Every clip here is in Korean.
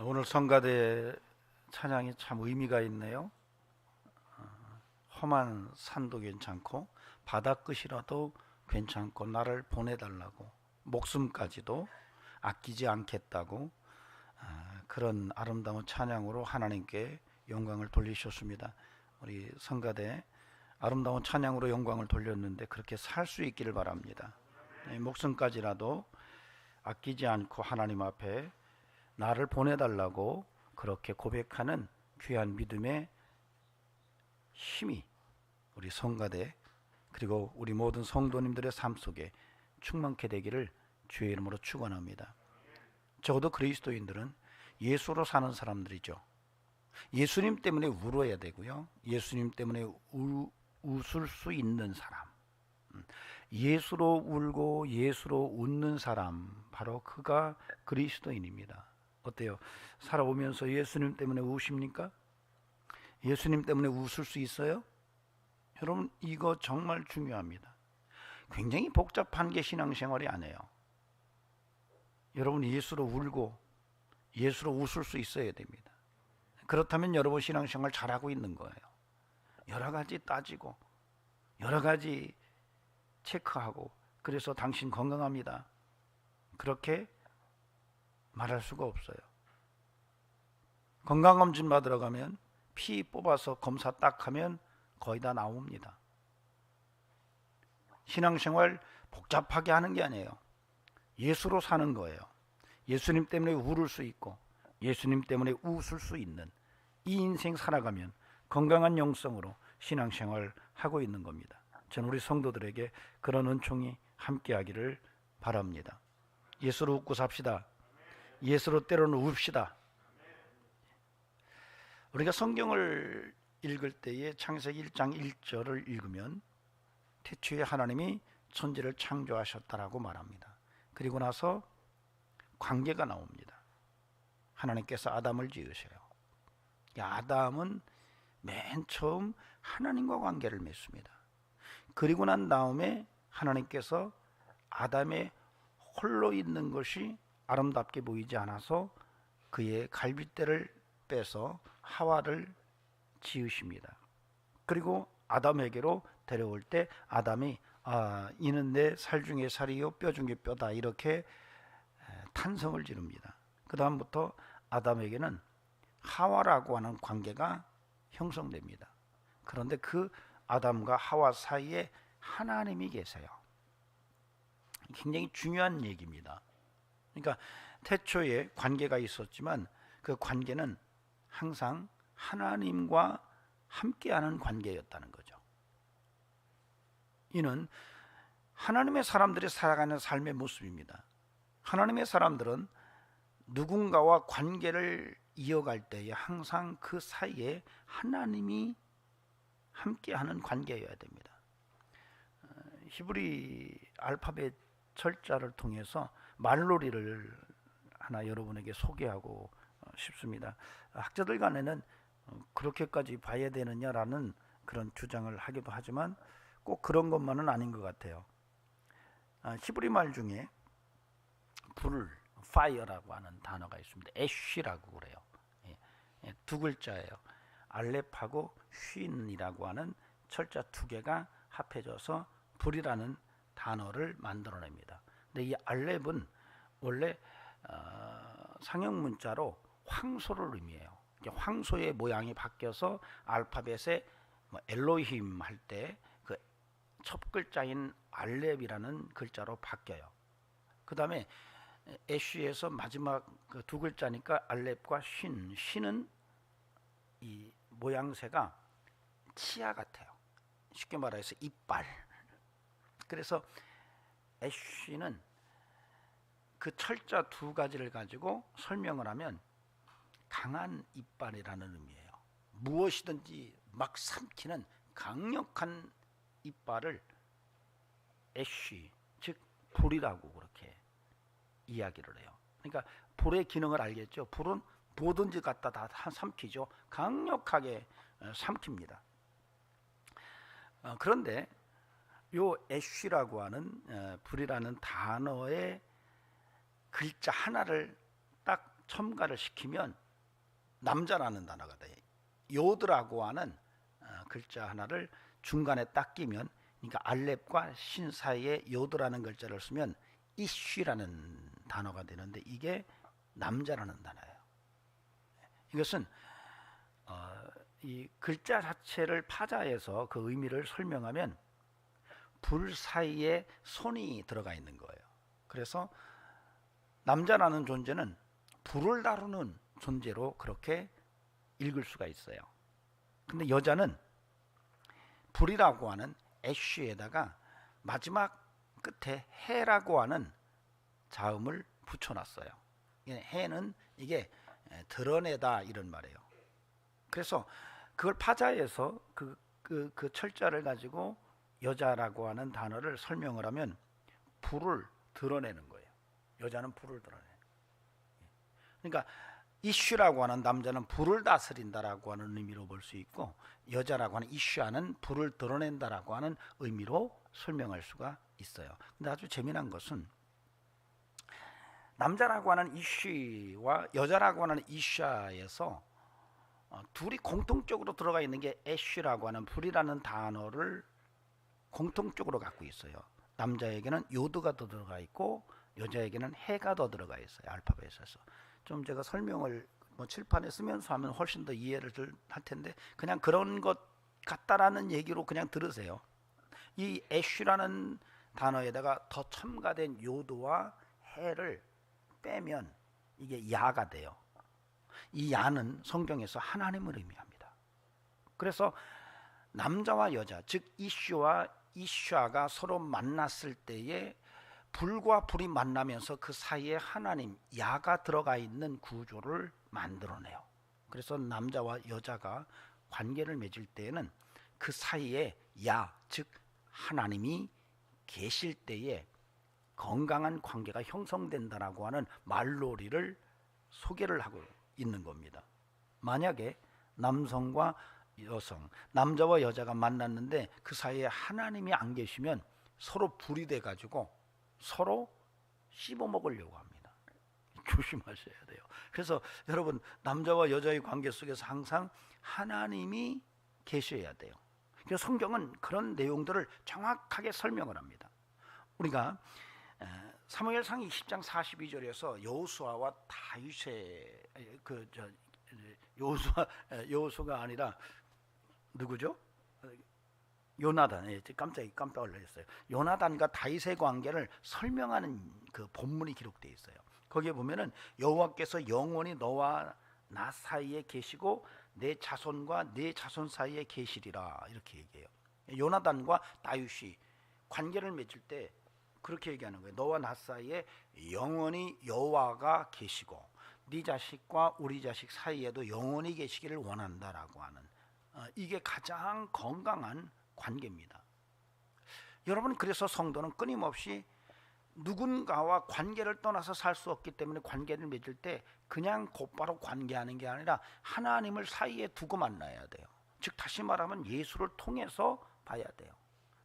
오늘 성가대 찬양이 참 의미가 있네요. 험한 산도 괜찮고 바다 끝이라도 괜찮고 나를 보내달라고 목숨까지도 아끼지 않겠다고 그런 아름다운 찬양으로 하나님께 영광을 돌리셨습니다. 우리 성가대 아름다운 찬양으로 영광을 돌렸는데 그렇게 살 수 있기를 바랍니다. 목숨까지라도 아끼지 않고 하나님 앞에 나를 보내달라고 그렇게 고백하는 귀한 믿음의 힘이 우리 성가대 그리고 우리 모든 성도님들의 삶 속에 충만케 되기를 주의 이름으로 축원합니다. 적어도 그리스도인들은 예수로 사는 사람들이죠. 예수님 때문에 울어야 되고요, 예수님 때문에 웃을 수 있는 사람, 예수로 울고 예수로 웃는 사람, 바로 그가 그리스도인입니다. 어때요? 살아오면서 예수님 때문에 우십니까? 예수님 때문에 웃을 수 있어요? 여러분, 이거 정말 중요합니다. 굉장히 복잡한 게 신앙생활이 아니에요. 여러분, 예수로 울고 예수로 웃을 수 있어야 됩니다. 그렇다면 여러분 신앙생활 잘하고 있는 거예요. 여러 가지 따지고 여러 가지 체크하고 그래서 당신 건강합니다, 그렇게 말할 수가 없어요. 건강검진 받으러 가면 피 뽑아서 검사 딱 하면 거의 다 나옵니다. 신앙생활 복잡하게 하는 게 아니에요. 예수로 사는 거예요. 예수님 때문에 울을 수 있고 예수님 때문에 웃을 수 있는 이 인생 살아가면 건강한 영성으로 신앙생활 하고 있는 겁니다. 저는 우리 성도들에게 그런 은총이 함께하기를 바랍니다. 예수로 웃고 삽시다. 예수로 때로는 웁시다. 우리가 성경을 읽을 때에 창세기 1장 1절을 읽으면 태초에 하나님이 천지를 창조하셨다라고 말합니다. 그리고 나서 관계가 나옵니다. 하나님께서 아담을 지으셔요. 아담은 맨 처음 하나님과 관계를 맺습니다. 그리고 난 다음에 하나님께서 아담의 홀로 있는 것이 아름답게 보이지 않아서 그의 갈빗대를 빼서 하와를 지으십니다. 그리고 아담에게로 데려올 때 아담이 이는 내 살 중에 살이요 뼈 중에 뼈다, 이렇게 탄성을 지릅니다. 그 다음부터 아담에게는 하와라고 하는 관계가 형성됩니다. 그런데 그 아담과 하와 사이에 하나님이 계세요. 굉장히 중요한 얘기입니다. 그러니까 태초에 관계가 있었지만 그 관계는 항상 하나님과 함께하는 관계였다는 거죠. 이는 하나님의 사람들이 살아가는 삶의 모습입니다. 하나님의 사람들은 누군가와 관계를 이어갈 때에 항상 그 사이에 하나님이 함께하는 관계여야 됩니다. 히브리 알파벳 철자를 통해서 말놀이를 하나 여러분에게 소개하고 싶습니다. 학자들 간에는 그렇게까지 봐야 되느냐라는 그런 주장을 하기도 하지만 꼭 그런 것만은 아닌 것 같아요. 히브리 말 중에 불, fire라고 하는 단어가 있습니다. 애쉬라고 그래요. 두 글자예요. 알렙하고 쉰이라고 하는 철자 두 개가 합해져서 불이라는 단어를 만들어냅니다. 근데 이 알렙은 원래 상형 문자로 황소를 의미해요. 황소의 모양이 바뀌어서 알파벳에 엘로힘 할 때 그 첫 글자인 알렙이라는 글자로 바뀌어요. 그 다음에 애쉬에서 마지막 그 두 글자니까 알렙과 쉰은 이 모양새가 치아 같아요. 쉽게 말해서 이빨. 그래서 애쉬는 그 철자 두 가지를 가지고 설명을 하면 강한 이빨이라는 의미예요. 무엇이든지 막 삼키는 강력한 이빨을 애쉬, 즉 불이라고 그렇게 이야기를 해요. 그러니까 불의 기능을 알겠죠. 불은 뭐든지 갖다 다 삼키죠. 강력하게 삼킵니다. 그런데 요 애쉬라고 하는 불이라는 단어의 글자 하나를 딱 첨가를 시키면 남자라는 단어가 돼요. 요드라고 하는 글자 하나를 중간에 딱 끼면, 그러니까 알렙과 신 사이에 요드라는 글자를 쓰면 이쉬라는 단어가 되는데, 이게 남자라는 단어예요. 이것은 이 글자 자체를 파자해서 그 의미를 설명하면 불 사이에 손이 들어가 있는 거예요. 그래서 남자라는 존재는 불을 다루는 존재로 그렇게 읽을 수가 있어요. 근데 여자는 불이라고 하는 애쉬에다가 마지막 끝에 해라고 하는 자음을 붙여놨어요. 해는 이게 드러내다 이런 말이에요. 그래서 그걸 파자해서 그 철자를 가지고 여자라고 하는 단어를 설명을 하면 불을 드러내는 거예요. 여자는 불을 드러내. 그러니까 이슈라고 하는 남자는 불을 다스린다라고 하는 의미로 볼 수 있고, 여자라고 하는 이슈하는 불을 드러낸다라고 하는 의미로 설명할 수가 있어요. 근데 아주 재미난 것은 남자라고 하는 이슈와 여자라고 하는 이슈에서 둘이 공통적으로 들어가 있는 게 애쉬라고 하는 불이라는 단어를 공통적으로 갖고 있어요. 남자에게는 요드가 더 들어가 있고 여자에게는 해가 더 들어가 있어요. 알파벳에서. 좀 제가 설명을 칠판에 쓰면서 하면 훨씬 더 이해를 할 텐데, 그냥 그런 것 같다라는 얘기로 그냥 들으세요. 이 애쉬라는 단어에다가 더 첨가된 요드와 해를 빼면 이게 야가 돼요. 이 야는 성경에서 하나님을 의미합니다. 그래서 남자와 여자, 즉 이슈와 이슈아가 서로 만났을 때에 불과 불이 만나면서 그 사이에 하나님, 야가 들어가 있는 구조를 만들어내요. 그래서 남자와 여자가 관계를 맺을 때에는 그 사이에 야, 즉 하나님이 계실 때에 건강한 관계가 형성된다라고 하는 말놀이를 소개를 하고 있는 겁니다. 만약에 남성과 여성, 남자와 여자가 만났는데 그 사이에 하나님이 안 계시면 서로 불이 돼 가지고 서로 씹어먹으려고 합니다. 조심하셔야 돼요. 그래서 여러분, 남자와 여자의 관계 속에서 항상 하나님이 계셔야 돼요. 그래서 성경은 그런 내용들을 정확하게 설명을 합니다. 우리가 사무엘상 20장 42절에서 여호수아와 다윗의 여호수아가 아니라 누구죠? 요나단. 깜짝 놀랐어요. 요나단과 다윗의 관계를 설명하는 그 본문이 기록되어 있어요. 거기에 보면은 여호와께서 영원히 너와 나 사이에 계시고 내 자손과 내 자손 사이에 계시리라, 이렇게 얘기해요. 요나단과 다윗이 관계를 맺을 때 그렇게 얘기하는 거예요. 너와 나 사이에 영원히 여호와가 계시고 네 자식과 우리 자식 사이에도 영원히 계시기를 원한다라고 하는, 이게 가장 건강한 관계입니다. 여러분, 그래서 성도는 끊임없이 누군가와 관계를 떠나서 살 수 없기 때문에 관계를 맺을 때 그냥 곧바로 관계하는 게 아니라 하나님을 사이에 두고 만나야 돼요. 즉 다시 말하면 예수를 통해서 봐야 돼요.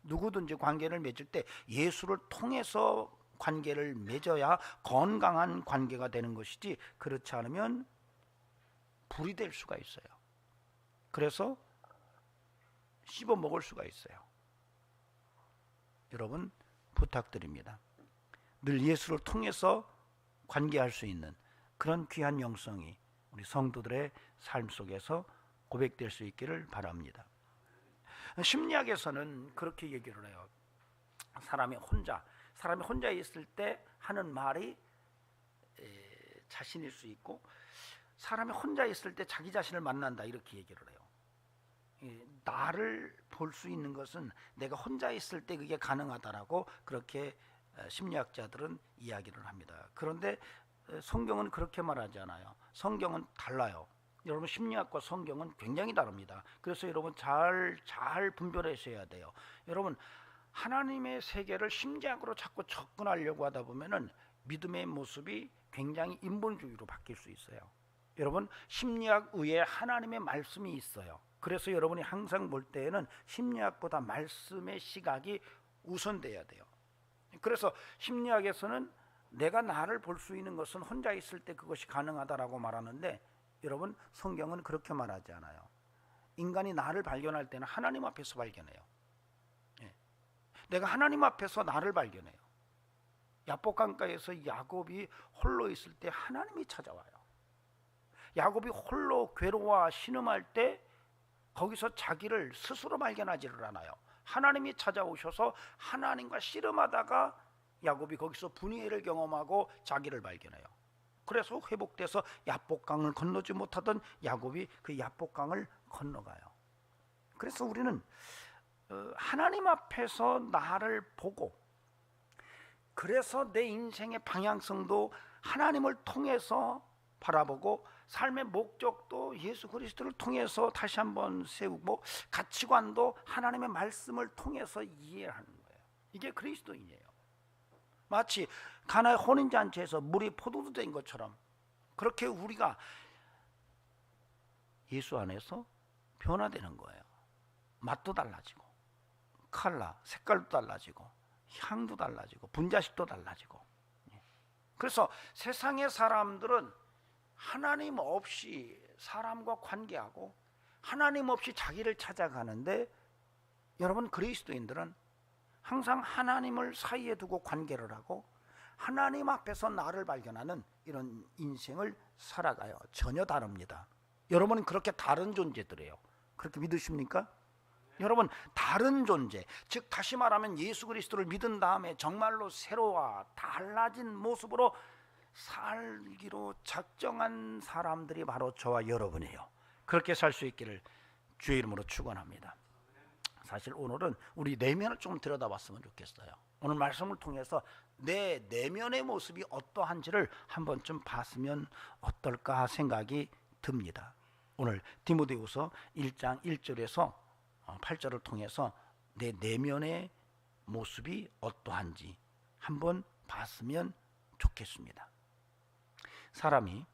누구든지 관계를 맺을 때 예수를 통해서 관계를 맺어야 건강한 관계가 되는 것이지, 그렇지 않으면 불이 될 수가 있어요. 그래서 씹어 먹을 수가 있어요. 여러분, 부탁드립니다. 늘 예수를 통해서 관계할 수 있는 그런 귀한 영성이 우리 성도들의 삶 속에서 고백될 수 있기를 바랍니다. 심리학에서는 그렇게 얘기를 해요. 사람이 혼자 있을 때 하는 말이 자신일 수 있고, 사람이 혼자 있을 때 자기 자신을 만난다, 이렇게 얘기를 해요. 나를 볼 수 있는 것은 내가 혼자 있을 때 그게 가능하다라고 그렇게 심리학자들은 이야기를 합니다. 그런데 성경은 그렇게 말하지 않아요. 성경은 달라요. 여러분, 심리학과 성경은 굉장히 다릅니다. 그래서 여러분 잘 분별하셔야 돼요. 여러분, 하나님의 세계를 심리학으로 자꾸 접근하려고 하다 보면은 믿음의 모습이 굉장히 인본주의로 바뀔 수 있어요. 여러분, 심리학 위에 하나님의 말씀이 있어요. 그래서 여러분이 항상 볼 때에는 심리학보다 말씀의 시각이 우선돼야 돼요. 그래서 심리학에서는 내가 나를 볼 수 있는 것은 혼자 있을 때 그것이 가능하다라고 말하는데, 여러분 성경은 그렇게 말하지 않아요. 인간이 나를 발견할 때는 하나님 앞에서 발견해요. 내가 하나님 앞에서 나를 발견해요. 야복강가에서 야곱이 홀로 있을 때 하나님이 찾아와요. 야곱이 홀로 괴로워 신음할 때 거기서 자기를 스스로 발견하지를 않아요. 하나님이 찾아오셔서 하나님과 씨름하다가 야곱이 거기서 분이엘을 경험하고 자기를 발견해요. 그래서 회복돼서 야복강을 건너지 못하던 야곱이 그 야복강을 건너가요. 그래서 우리는 하나님 앞에서 나를 보고, 그래서 내 인생의 방향성도 하나님을 통해서 바라보고, 삶의 목적도 예수 그리스도를 통해서 다시 한번 세우고, 가치관도 하나님의 말씀을 통해서 이해하는 거예요. 이게 그리스도인이에요. 마치 가나의 혼인잔치에서 물이 포도주 된 것처럼, 그렇게 우리가 예수 안에서 변화되는 거예요. 맛도 달라지고, 컬러, 색깔도 달라지고, 향도 달라지고, 분자식도 달라지고. 그래서 세상의 사람들은 하나님 없이 사람과 관계하고 하나님 없이 자기를 찾아가는데, 여러분 그리스도인들은 항상 하나님을 사이에 두고 관계를 하고 하나님 앞에서 나를 발견하는 이런 인생을 살아가요. 전혀 다릅니다. 여러분은 그렇게 다른 존재들이에요. 그렇게 믿으십니까? 여러분 다른 존재, 즉 다시 말하면 예수 그리스도를 믿은 다음에 정말로 새로워 달라진 모습으로 살기로 작정한 사람들이 바로 저와 여러분이에요. 그렇게 살 수 있기를 주의 이름으로 축원합니다. 사실 오늘은 우리 내면을 좀 들여다봤으면 좋겠어요. 오늘 말씀을 통해서 내 내면의 모습이 어떠한지를 한번 좀 봤으면 어떨까 생각이 듭니다. 오늘 디모데후서 1장 1절에서 8절을 통해서 내 내면의 모습이 어떠한지 한번 봤으면 좋겠습니다. 사람이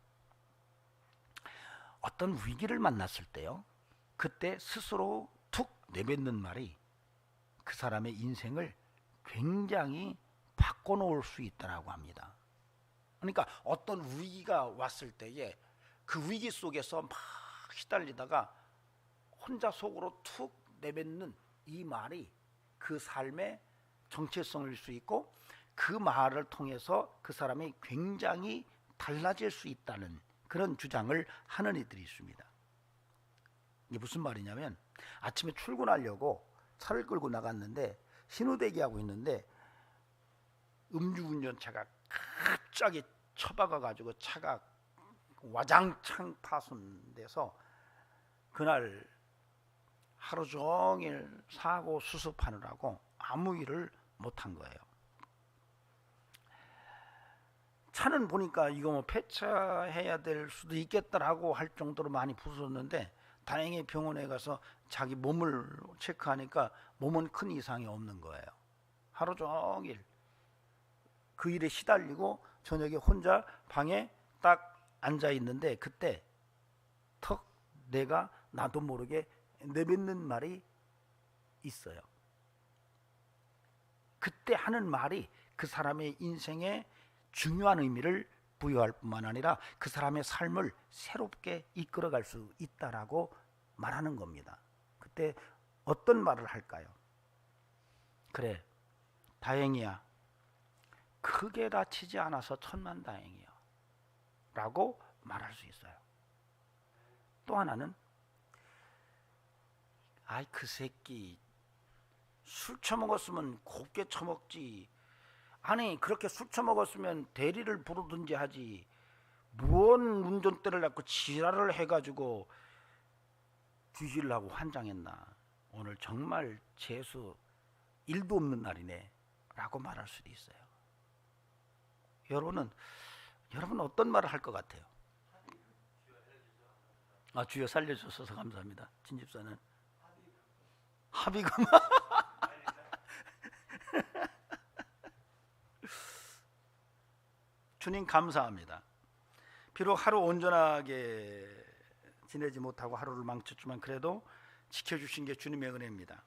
어떤 위기를 만났을 때요, 그때 스스로 툭 내뱉는 말이 그 사람의 인생을 굉장히 바꿔놓을 수 있다고 합니다. 그러니까 어떤 위기가 왔을 때에 그 위기 속에서 막 시달리다가 혼자 속으로 툭 내뱉는 이 말이 그 삶의 정체성일 수 있고, 그 말을 통해서 그 사람이 굉장히 달라질 수 있다는 그런 주장을 하는 이들이 있습니다. 이게 무슨 말이냐면, 아침에 출근하려고 차를 끌고 나갔는데 신호대기하고 있는데 음주운전차가 갑자기 쳐박아 가지고 차가 와장창 파손돼서 그날 하루 종일 사고 수습하느라고 아무 일을 못한 거예요. 차는 보니까 이거 뭐 폐차해야 될 수도 있겠다라고 할 정도로 많이 부쉈는데, 다행히 병원에 가서 자기 몸을 체크하니까 몸은 큰 이상이 없는 거예요. 하루 종일 그 일에 시달리고 저녁에 혼자 방에 딱 앉아 있는데, 그때 턱 내가 나도 모르게 내뱉는 말이 있어요. 그때 하는 말이 그 사람의 인생에 중요한 의미를 부여할 뿐만 아니라 그 사람의 삶을 새롭게 이끌어갈 수 있다라고 말하는 겁니다. 그때 어떤 말을 할까요? 그래, 다행이야. 크게 다치지 않아서 천만다행이야 라고 말할 수 있어요. 또 하나는, 아이 그 새끼 술 처먹었으면 곱게 처먹지, 아니 그렇게 술 처먹었으면 대리를 부르든지 하지, 무언 운전대를 갖고 지랄을 해가지고 뒤질라고 환장했나, 오늘 정말 재수 1도 없는 날이네 라고 말할 수도 있어요. 여러분 어떤 말을 할 것 같아요? 주여 살려주셔서 감사합니다. 진집사는 합의금. 주님 감사합니다. 비록 하루 온전하게 지내지 못하고 하루를 망쳤지만 그래도 지켜주신 게 주님의 은혜입니다.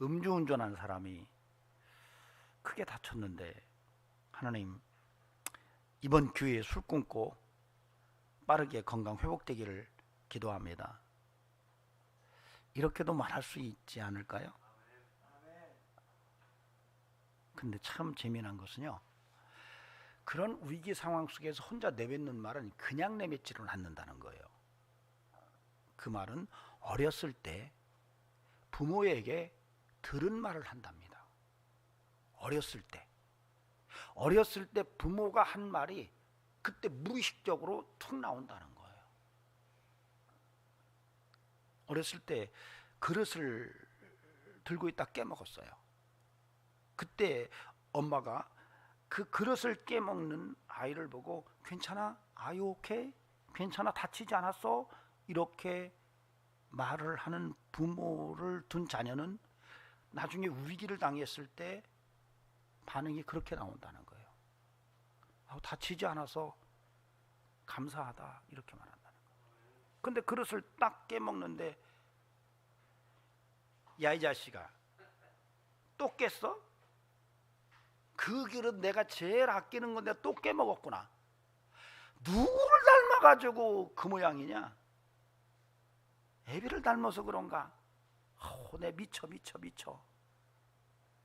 음주운전한 사람이 크게 다쳤는데 하나님, 이번 기회에 술 끊고 빠르게 건강 회복되기를 기도합니다. 이렇게도 말할 수 있지 않을까요? 근데 참 재미난 것은요, 그런 위기 상황 속에서 혼자 내뱉는 말은 그냥 내뱉지를 않는다는 거예요. 그 말은 어렸을 때 부모에게 들은 말을 한답니다. 어렸을 때 부모가 한 말이 그때 무의식적으로 툭 나온다는 거예요. 어렸을 때 그릇을 들고 있다 깨먹었어요. 그때 엄마가 그 그릇을 깨먹는 아이를 보고 괜찮아? 아유 오케이? 괜찮아? 다치지 않았어? 이렇게 말을 하는 부모를 둔 자녀는 나중에 위기를 당했을 때 반응이 그렇게 나온다는 거예요. 다치지 않아서 감사하다 이렇게 말한다는 거예요. 근데 그릇을 딱 깨먹는데 야 이 자식아 또 깼어? 그 그릇 내가 제일 아끼는 건데 또 깨먹었구나. 누구를 닮아가지고 그 모양이냐? 애비를 닮아서 그런가? 내 미쳐.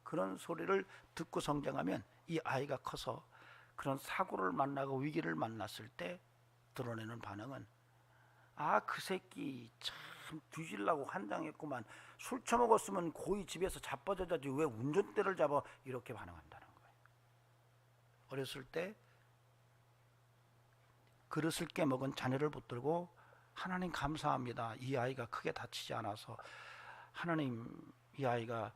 그런 소리를 듣고 성장하면 이 아이가 커서 그런 사고를 만나고 위기를 만났을 때 드러내는 반응은 그 새끼 참 뒤질라고 환장했구만. 술 처먹었으면 고이 집에서 자빠져 자지 왜 운전대를 잡아? 이렇게 반응한다는 거예요. 어렸을 때 그릇을 깨먹은 자녀를 붙들고 하나님 감사합니다. 이 아이가 크게 다치지 않아서 하나님 이 아이가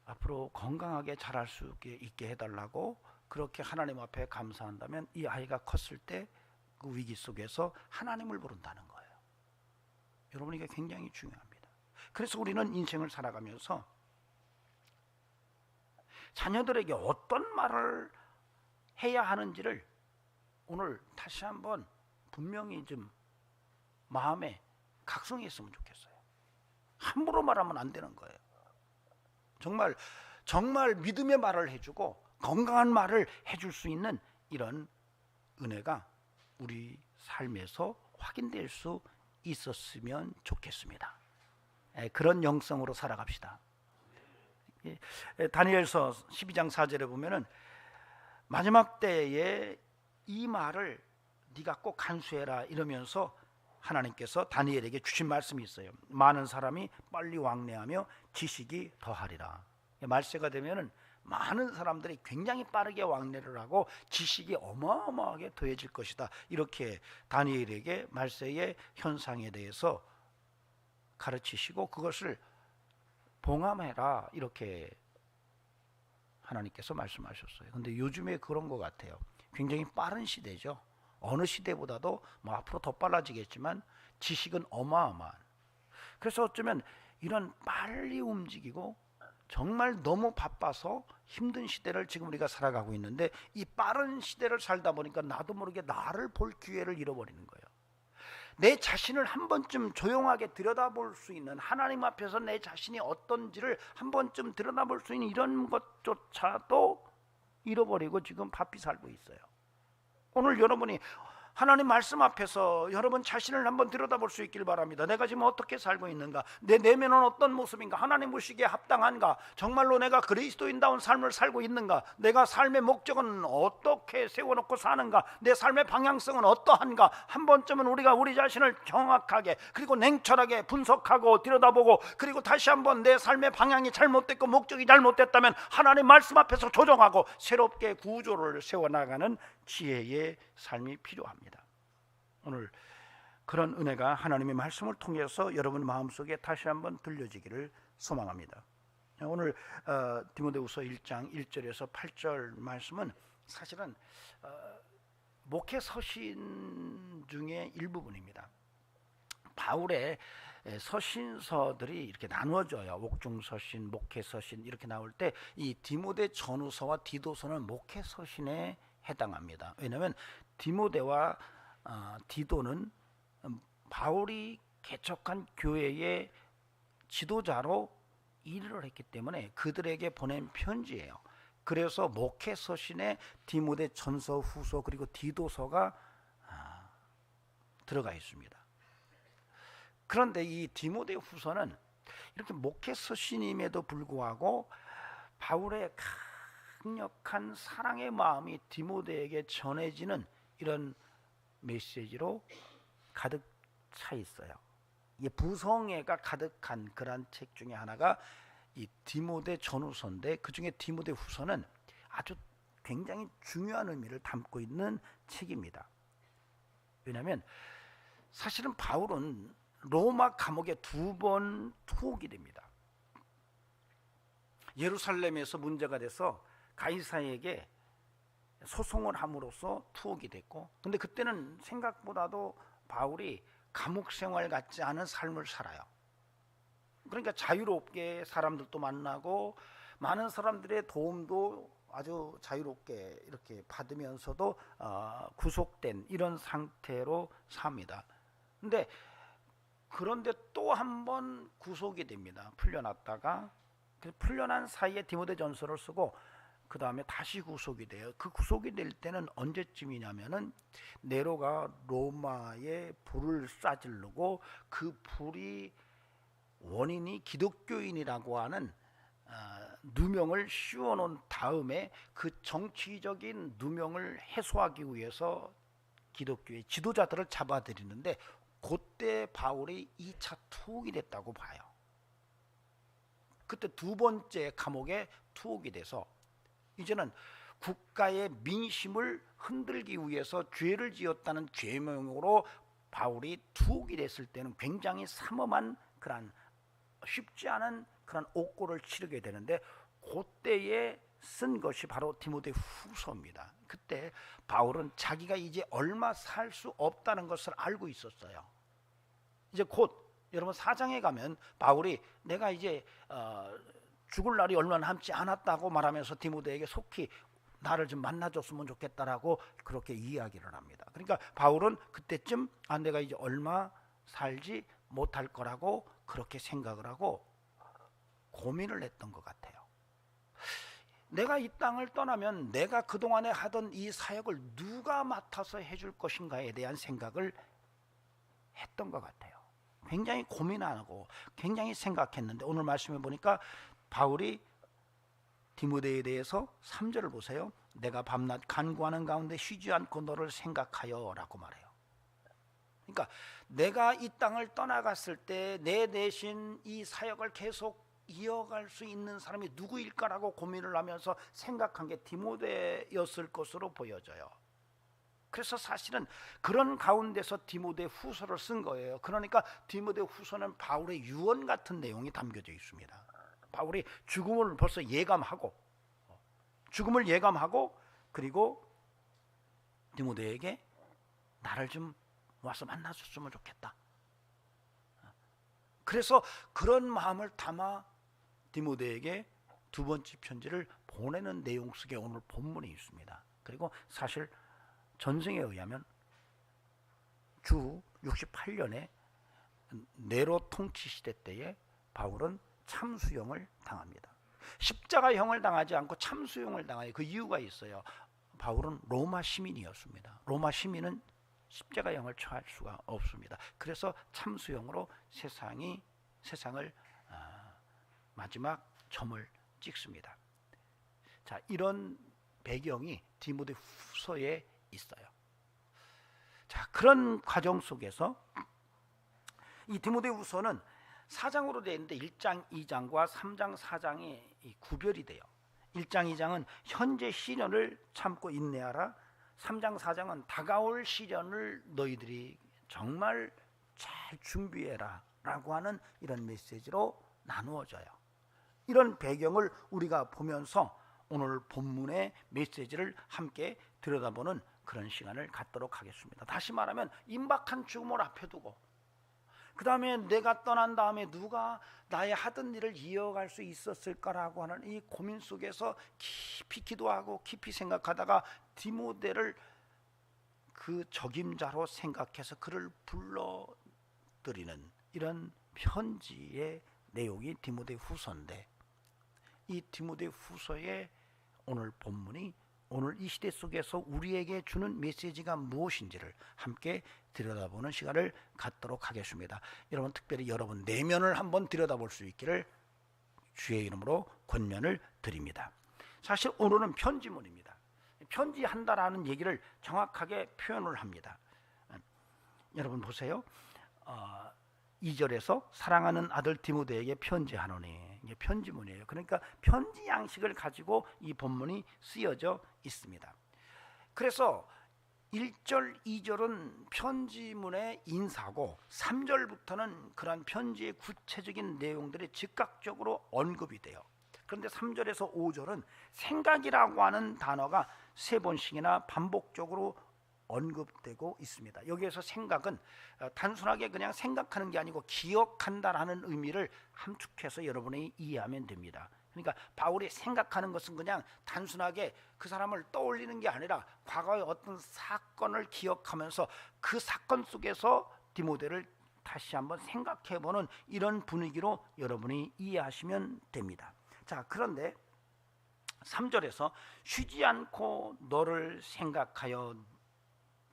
앞으로 건강하게 자랄 수 있게 해달라고 그렇게 하나님 앞에 감사한다면 이 아이가 컸을 때 그 위기 속에서 하나님을 부른다는 거예요. 여러분 이게 굉장히 중요합니다. 그래서 우리는 인생을 살아가면서 자녀들에게 어떤 말을 해야 하는지를 오늘 다시 한번 분명히 좀 마음에 각성했으면 좋겠어요. 함부로 말하면 안 되는 거예요. 정말 믿음의 말을 해주고 건강한 말을 해줄 수 있는 이런 은혜가 우리 삶에서 확인될 수 있었으면 좋겠습니다. 그런 영성으로 살아갑시다. 다니엘서 12장 4절에 보면은 마지막 때에 이 말을 네가 꼭 간수해라 이러면서 하나님께서 다니엘에게 주신 말씀이 있어요. 많은 사람이 빨리 왕래하며 지식이 더하리라. 말세가 되면은 많은 사람들이 굉장히 빠르게 왕래를 하고 지식이 어마어마하게 더해질 것이다. 이렇게 다니엘에게 말세의 현상에 대해서 가르치시고 그것을 봉함해라 이렇게 하나님께서 말씀하셨어요. 근데 요즘에 그런 것 같아요. 굉장히 빠른 시대죠. 어느 시대보다도 앞으로 더 빨라지겠지만 지식은 어마어마한. 그래서 어쩌면 이런 빨리 움직이고 정말 너무 바빠서 힘든 시대를 지금 우리가 살아가고 있는데 이 빠른 시대를 살다 보니까 나도 모르게 나를 볼 기회를 잃어버리는 거예요. 내 자신을 한 번쯤 조용하게 들여다볼 수 있는 하나님 앞에서 내 자신이 어떤지를 한 번쯤 들여다볼 수 있는 이런 것조차도 잃어버리고 지금 바삐 살고 있어요. 오늘 여러분이 하나님 말씀 앞에서 여러분 자신을 한번 들여다볼 수 있길 바랍니다. 내가 지금 어떻게 살고 있는가? 내 내면은 어떤 모습인가? 하나님 보시기에 합당한가? 정말로 내가 그리스도인다운 삶을 살고 있는가? 내가 삶의 목적은 어떻게 세워놓고 사는가? 내 삶의 방향성은 어떠한가? 한 번쯤은 우리가 우리 자신을 정확하게 그리고 냉철하게 분석하고 들여다보고 그리고 다시 한번 내 삶의 방향이 잘못됐고 목적이 잘못됐다면 하나님 말씀 앞에서 조정하고 새롭게 구조를 세워나가는 지혜의 삶이 필요합니다. 오늘 그런 은혜가 하나님의 말씀을 통해서 여러분 마음속에 다시 한번 들려지기를 소망합니다. 오늘 디모데후서 1장 1절에서 8절 말씀은 사실은 목회 서신 중에 일부분입니다. 바울의 서신서들이 이렇게 나누어져요. 옥중서신, 목회서신 이렇게 나올 때 이 디모데 전후서와 디도서는 목회서신에 해당합니다. 왜냐하면 디모데와 디도는 바울이 개척한 교회의 지도자로 일을 했기 때문에 그들에게 보낸 편지예요. 그래서 목회 서신에 디모데 전서, 후서 그리고 디도서가 들어가 있습니다. 그런데 이 디모데 후서는 이렇게 목회 서신임에도 불구하고 바울의 강력한 사랑의 마음이 디모데에게 전해지는 이런 메시지로 가득 차 있어요. 이 부성애가 가득한 그러한 책 중에 하나가 이 디모데 전후서인데, 그 중에 디모데 후서는 아주 굉장히 중요한 의미를 담고 있는 책입니다. 왜냐하면 사실은 바울은 로마 감옥에 2번 투옥이 됩니다. 예루살렘에서 문제가 돼서 가이사에게 소송을 함으로써 투옥이 됐고, 근데 그때는 생각보다도 바울이 감옥 생활 같지 않은 삶을 살아요. 그러니까 자유롭게 사람들도 만나고 많은 사람들의 도움도 아주 자유롭게 이렇게 받으면서도 구속된 이런 상태로 삽니다. 그런데 또 한 번 구속이 됩니다. 풀려났다가 풀려난 사이에 디모데전서를 쓰고 그 다음에 다시 구속이 돼요. 그 구속이 될 때는 언제쯤이냐면은 네로가 로마에 불을 쏴지르고 그 불이 원인이 기독교인이라고 하는 누명을 씌워놓은 다음에 그 정치적인 누명을 해소하기 위해서 기독교의 지도자들을 잡아들이는데, 그때 바울이 2차 투옥이 됐다고 봐요. 그때 2번째 감옥에 투옥이 돼서 이제는 국가의 민심을 흔들기 위해서 죄를 지었다는 죄명으로 바울이 투옥이 됐을 때는 굉장히 삼엄한 그런 쉽지 않은 그런 옥고를 치르게 되는데, 그때에 쓴 것이 바로 디모데 후서입니다. 그때 바울은 자기가 이제 얼마 살 수 없다는 것을 알고 있었어요. 이제 곧 여러분 4장에 가면 바울이 내가 이제 죽을 날이 얼마 남지 않았다고 말하면서 디모데에게 속히 나를 좀 만나줬으면 좋겠다라고 그렇게 이야기를 합니다. 그러니까 바울은 그때쯤 내가 이제 얼마 살지 못할 거라고 그렇게 생각을 하고 고민을 했던 것 같아요. 내가 이 땅을 떠나면 내가 그동안에 하던 이 사역을 누가 맡아서 해줄 것인가에 대한 생각을 했던 것 같아요. 굉장히 고민하고 굉장히 생각했는데, 오늘 말씀해 보니까 바울이 디모데에 대해서 3절을 보세요. 내가 밤낮 간구하는 가운데 쉬지 않고 너를 생각하여 라고 말해요. 그러니까 내가 이 땅을 떠나갔을 때 내 대신 이 사역을 계속 이어갈 수 있는 사람이 누구일까라고 고민을 하면서 생각한 게 디모데였을 것으로 보여져요. 그래서 사실은 그런 가운데서 디모데 후서를 쓴 거예요. 그러니까 디모데 후서는 바울의 유언 같은 내용이 담겨져 있습니다. 바울이 죽음을 벌써 예감하고 그리고 디모데에게 나를 좀 와서 만나줬으면 좋겠다. 그래서 그런 마음을 담아 디모데에게 2번째 편지를 보내는 내용 속에 오늘 본문이 있습니다. 그리고 사실 전승에 의하면 주 68년에 네로 통치 시대 때에 바울은 참수형을 당합니다. 십자가형을 당하지 않고 참수형을 당해요. 그 이유가 있어요. 바울은 로마 시민이었습니다. 로마 시민은 십자가형을 처할 수가 없습니다. 그래서 참수형으로 세상을 마지막 점을 찍습니다. 자, 이런 배경이 디모데 후서에 있어요. 자, 그런 과정 속에서 이 디모데 후서는 4장으로 되어 있는데 1장, 2장과 3장, 4장이 구별이 돼요. 1장, 2장은 현재 시련을 참고 인내하라. 3장, 4장은 다가올 시련을 너희들이 정말 잘 준비해라 라고 하는 이런 메시지로 나누어져요. 이런 배경을 우리가 보면서 오늘 본문의 메시지를 함께 들여다보는 그런 시간을 갖도록 하겠습니다. 다시 말하면 임박한 죽음을 앞에 두고 그 다음에 내가 떠난 다음에 누가 나의 하던 일을 이어갈 수 있었을까라고 하는 이 고민 속에서 깊이 기도하고 깊이 생각하다가 디모데를 그 적임자로 생각해서 그를 불러들이는 이런 편지의 내용이 디모데 후서인데, 이 디모데 후서의 오늘 본문이 오늘 이 시대 속에서 우리에게 주는 메시지가 무엇인지를 함께 들여다보는 시간을 갖도록 하겠습니다. 여러분, 특별히 여러분 내면을 한번 들여다볼 수 있기를 주의 이름으로 권면을 드립니다. 사실 오늘은 편지문입니다. 편지한다라는 얘기를 정확하게 표현을 합니다. 여러분 보세요. 2절에서 사랑하는 아들 디모데에게 편지하노니, 이게 편지문이에요. 그러니까 편지 양식을 가지고 이 본문이 쓰여져 있습니다. 그래서 1절, 2절은 편지문의 인사고 3절부터는 그러한 편지의 구체적인 내용들이 즉각적으로 언급이 돼요. 그런데 3절에서 5절은 생각이라고 하는 단어가 3번씩이나 반복적으로 언급되고 있습니다. 여기에서 생각은 단순하게 그냥 생각하는 게 아니고 기억한다라는 의미를 함축해서 여러분이 이해하면 됩니다. 그러니까 바울이 생각하는 것은 그냥 단순하게 그 사람을 떠올리는 게 아니라 과거의 어떤 사건을 기억하면서 그 사건 속에서 디모데를 다시 한번 생각해보는 이런 분위기로 여러분이 이해하시면 됩니다. 자, 그런데 3절에서 쉬지 않고 너를 생각하여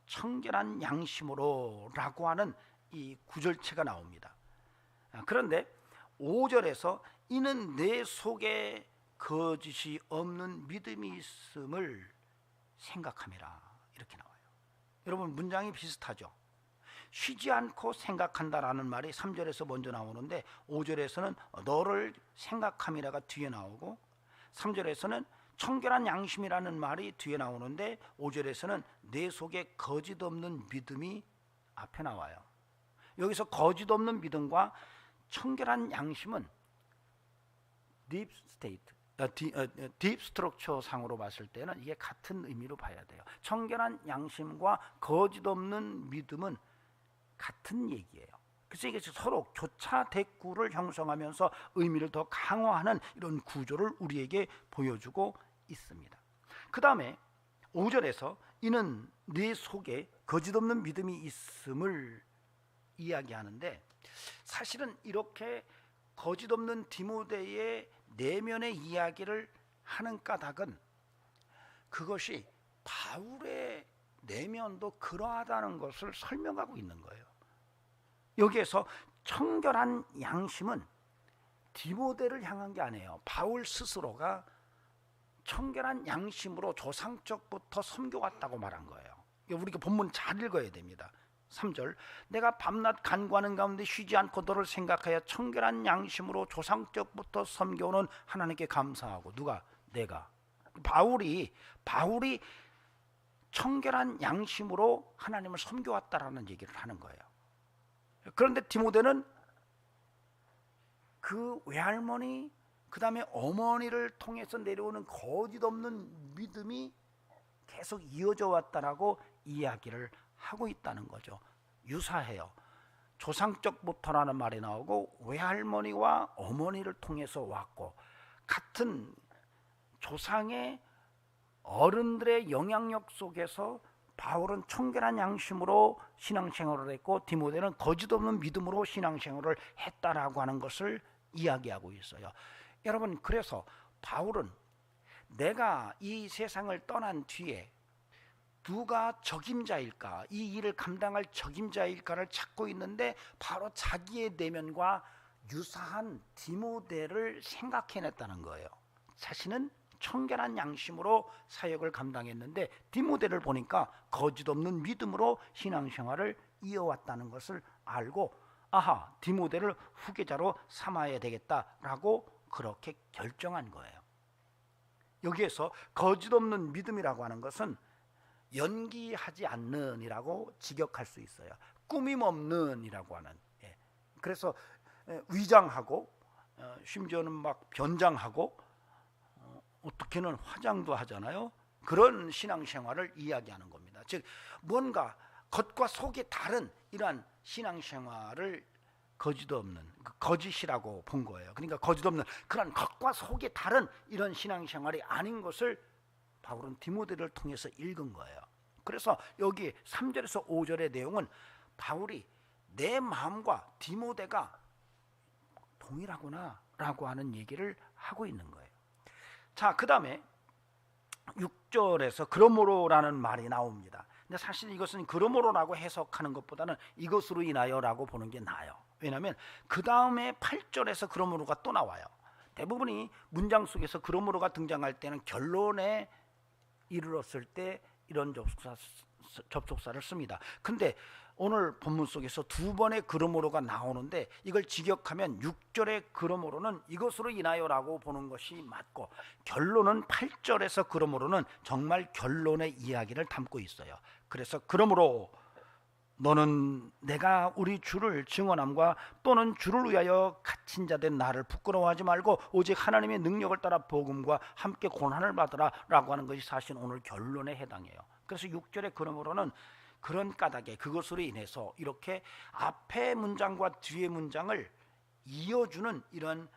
청결한 양심으로 라고 하는 이 구절체가 나옵니다. 그런데 5절에서 이는 내 속에 거짓이 없는 믿음이 있음을 생각함이라 이렇게 나와요. 여러분, 문장이 비슷하죠. 쉬지 않고 생각한다라는 말이 3절에서 먼저 나오는데 5절에서는 너를 생각함이라가 뒤에 나오고 3절에서는 청결한 양심이라는 말이 뒤에 나오는데 5절에서는 내 속에 거짓 없는 믿음이 앞에 나와요. 여기서 거짓 없는 믿음과 청결한 양심은 딥 스트럭처 상으로 봤을 때는 이게 같은 의미로 봐야 돼요. 청결한 양심과 거짓 없는 믿음은 같은 얘기예요. 그래서 이게 서로 교차 대꾸를 형성하면서 의미를 더 강화하는 이런 구조를 우리에게 보여주고 있습니다. 그 다음에 5절에서 이는 네 속에 거짓 없는 믿음이 있음을 이야기하는데, 사실은 이렇게 거짓 없는 디모데의 내면의 이야기를 하는 까닭은 그것이 바울의 내면도 그러하다는 것을 설명하고 있는 거예요. 여기에서 청결한 양심은 디모데를 향한 게 아니에요. 바울 스스로가 청결한 양심으로 조상적부터 섬겨왔다고 말한 거예요. 우리가 본문 잘 읽어야 됩니다. 3절, 내가 밤낮 간구하는 가운데 쉬지 않고 너를 생각하여 청결한 양심으로 조상적부터 섬겨오는 하나님께 감사하고. 누가? 내가. 바울이 청결한 양심으로 하나님을 섬겨왔다라는 얘기를 하는 거예요. 그런데 디모데는 그 외할머니, 그 다음에 어머니를 통해서 내려오는 거짓 없는 믿음이 계속 이어져 왔다라고 이야기를 하고 있다는 거죠. 유사해요. 조상적부터라는 말이 나오고 외할머니와 어머니를 통해서 왔고, 같은 조상의 어른들의 영향력 속에서 바울은 청결한 양심으로 신앙생활을 했고 디모데는 거짓 없는 믿음으로 신앙생활을 했다라고 하는 것을 이야기하고 있어요. 여러분, 그래서 바울은 내가 이 세상을 떠난 뒤에 누가 적임자일까, 이 일을 감당할 적임자일까를 찾고 있는데 바로 자기의 내면과 유사한 디모데를 생각해냈다는 거예요. 자신은 청결한 양심으로 사역을 감당했는데 디모데를 보니까 거짓 없는 믿음으로 신앙생활을 이어왔다는 것을 알고, 아하, 디모데를 후계자로 삼아야 되겠다라고 그렇게 결정한 거예요. 여기에서 거짓 없는 믿음이라고 하는 것은 연기하지 않는 이라고 직역할 수 있어요. 꾸밈 없는 이라고 하는. 그래서 위장하고 심지어는 막 변장하고 어떻게는 화장도 하잖아요. 그런 신앙생활을 이야기하는 겁니다. 즉 뭔가 겉과 속이 다른 이러한 신앙생활을 거짓 없는, 거짓이라고 본 거예요. 그러니까 거짓 없는 그런 겉과 속이 다른 이런 신앙생활이 아닌 것을 바울은 디모데를 통해서 읽은 거예요. 그래서 여기 3절에서 5절의 내용은 바울이 내 마음과 디모데가 동일하구나 라고 하는 얘기를 하고 있는 거예요. 자, 그 다음에 6절에서 그러므로라는 말이 나옵니다. 근데 사실 이것은 그러므로라고 해석하는 것보다는 이것으로 인하여라고 보는 게 나아요. 왜냐하면 그 다음에 8절에서 그러므로가 또 나와요. 대부분이 문장 속에서 그러므로가 등장할 때는 결론에 이르렀을 때 이런 접속사를 씁니다. 근데 오늘 본문 속에서 두 번의 그러므로가 나오는데 이걸 직역하면 6절의 그러므로는 이것으로 인하여라고 보는 것이 맞고, 결론은 8절에서 그러므로는 정말 결론의 이야기를 담고 있어요. 그래서 그러므로 너는 내가 우리 주를 증언함과 또는 주를 위하여 갇힌 자 된 나를 부끄러워하지 말고 오직 하나님의 능력을 따라 복음과 함께 고난을 받으라 라고 하는 것이 사실 오늘 결론에 해당해요. 그래서 6절의 그러므로는 그런 까닭에 그것으로 인해서 이렇게 앞에 문장과 뒤의 문장을 이어주는 이런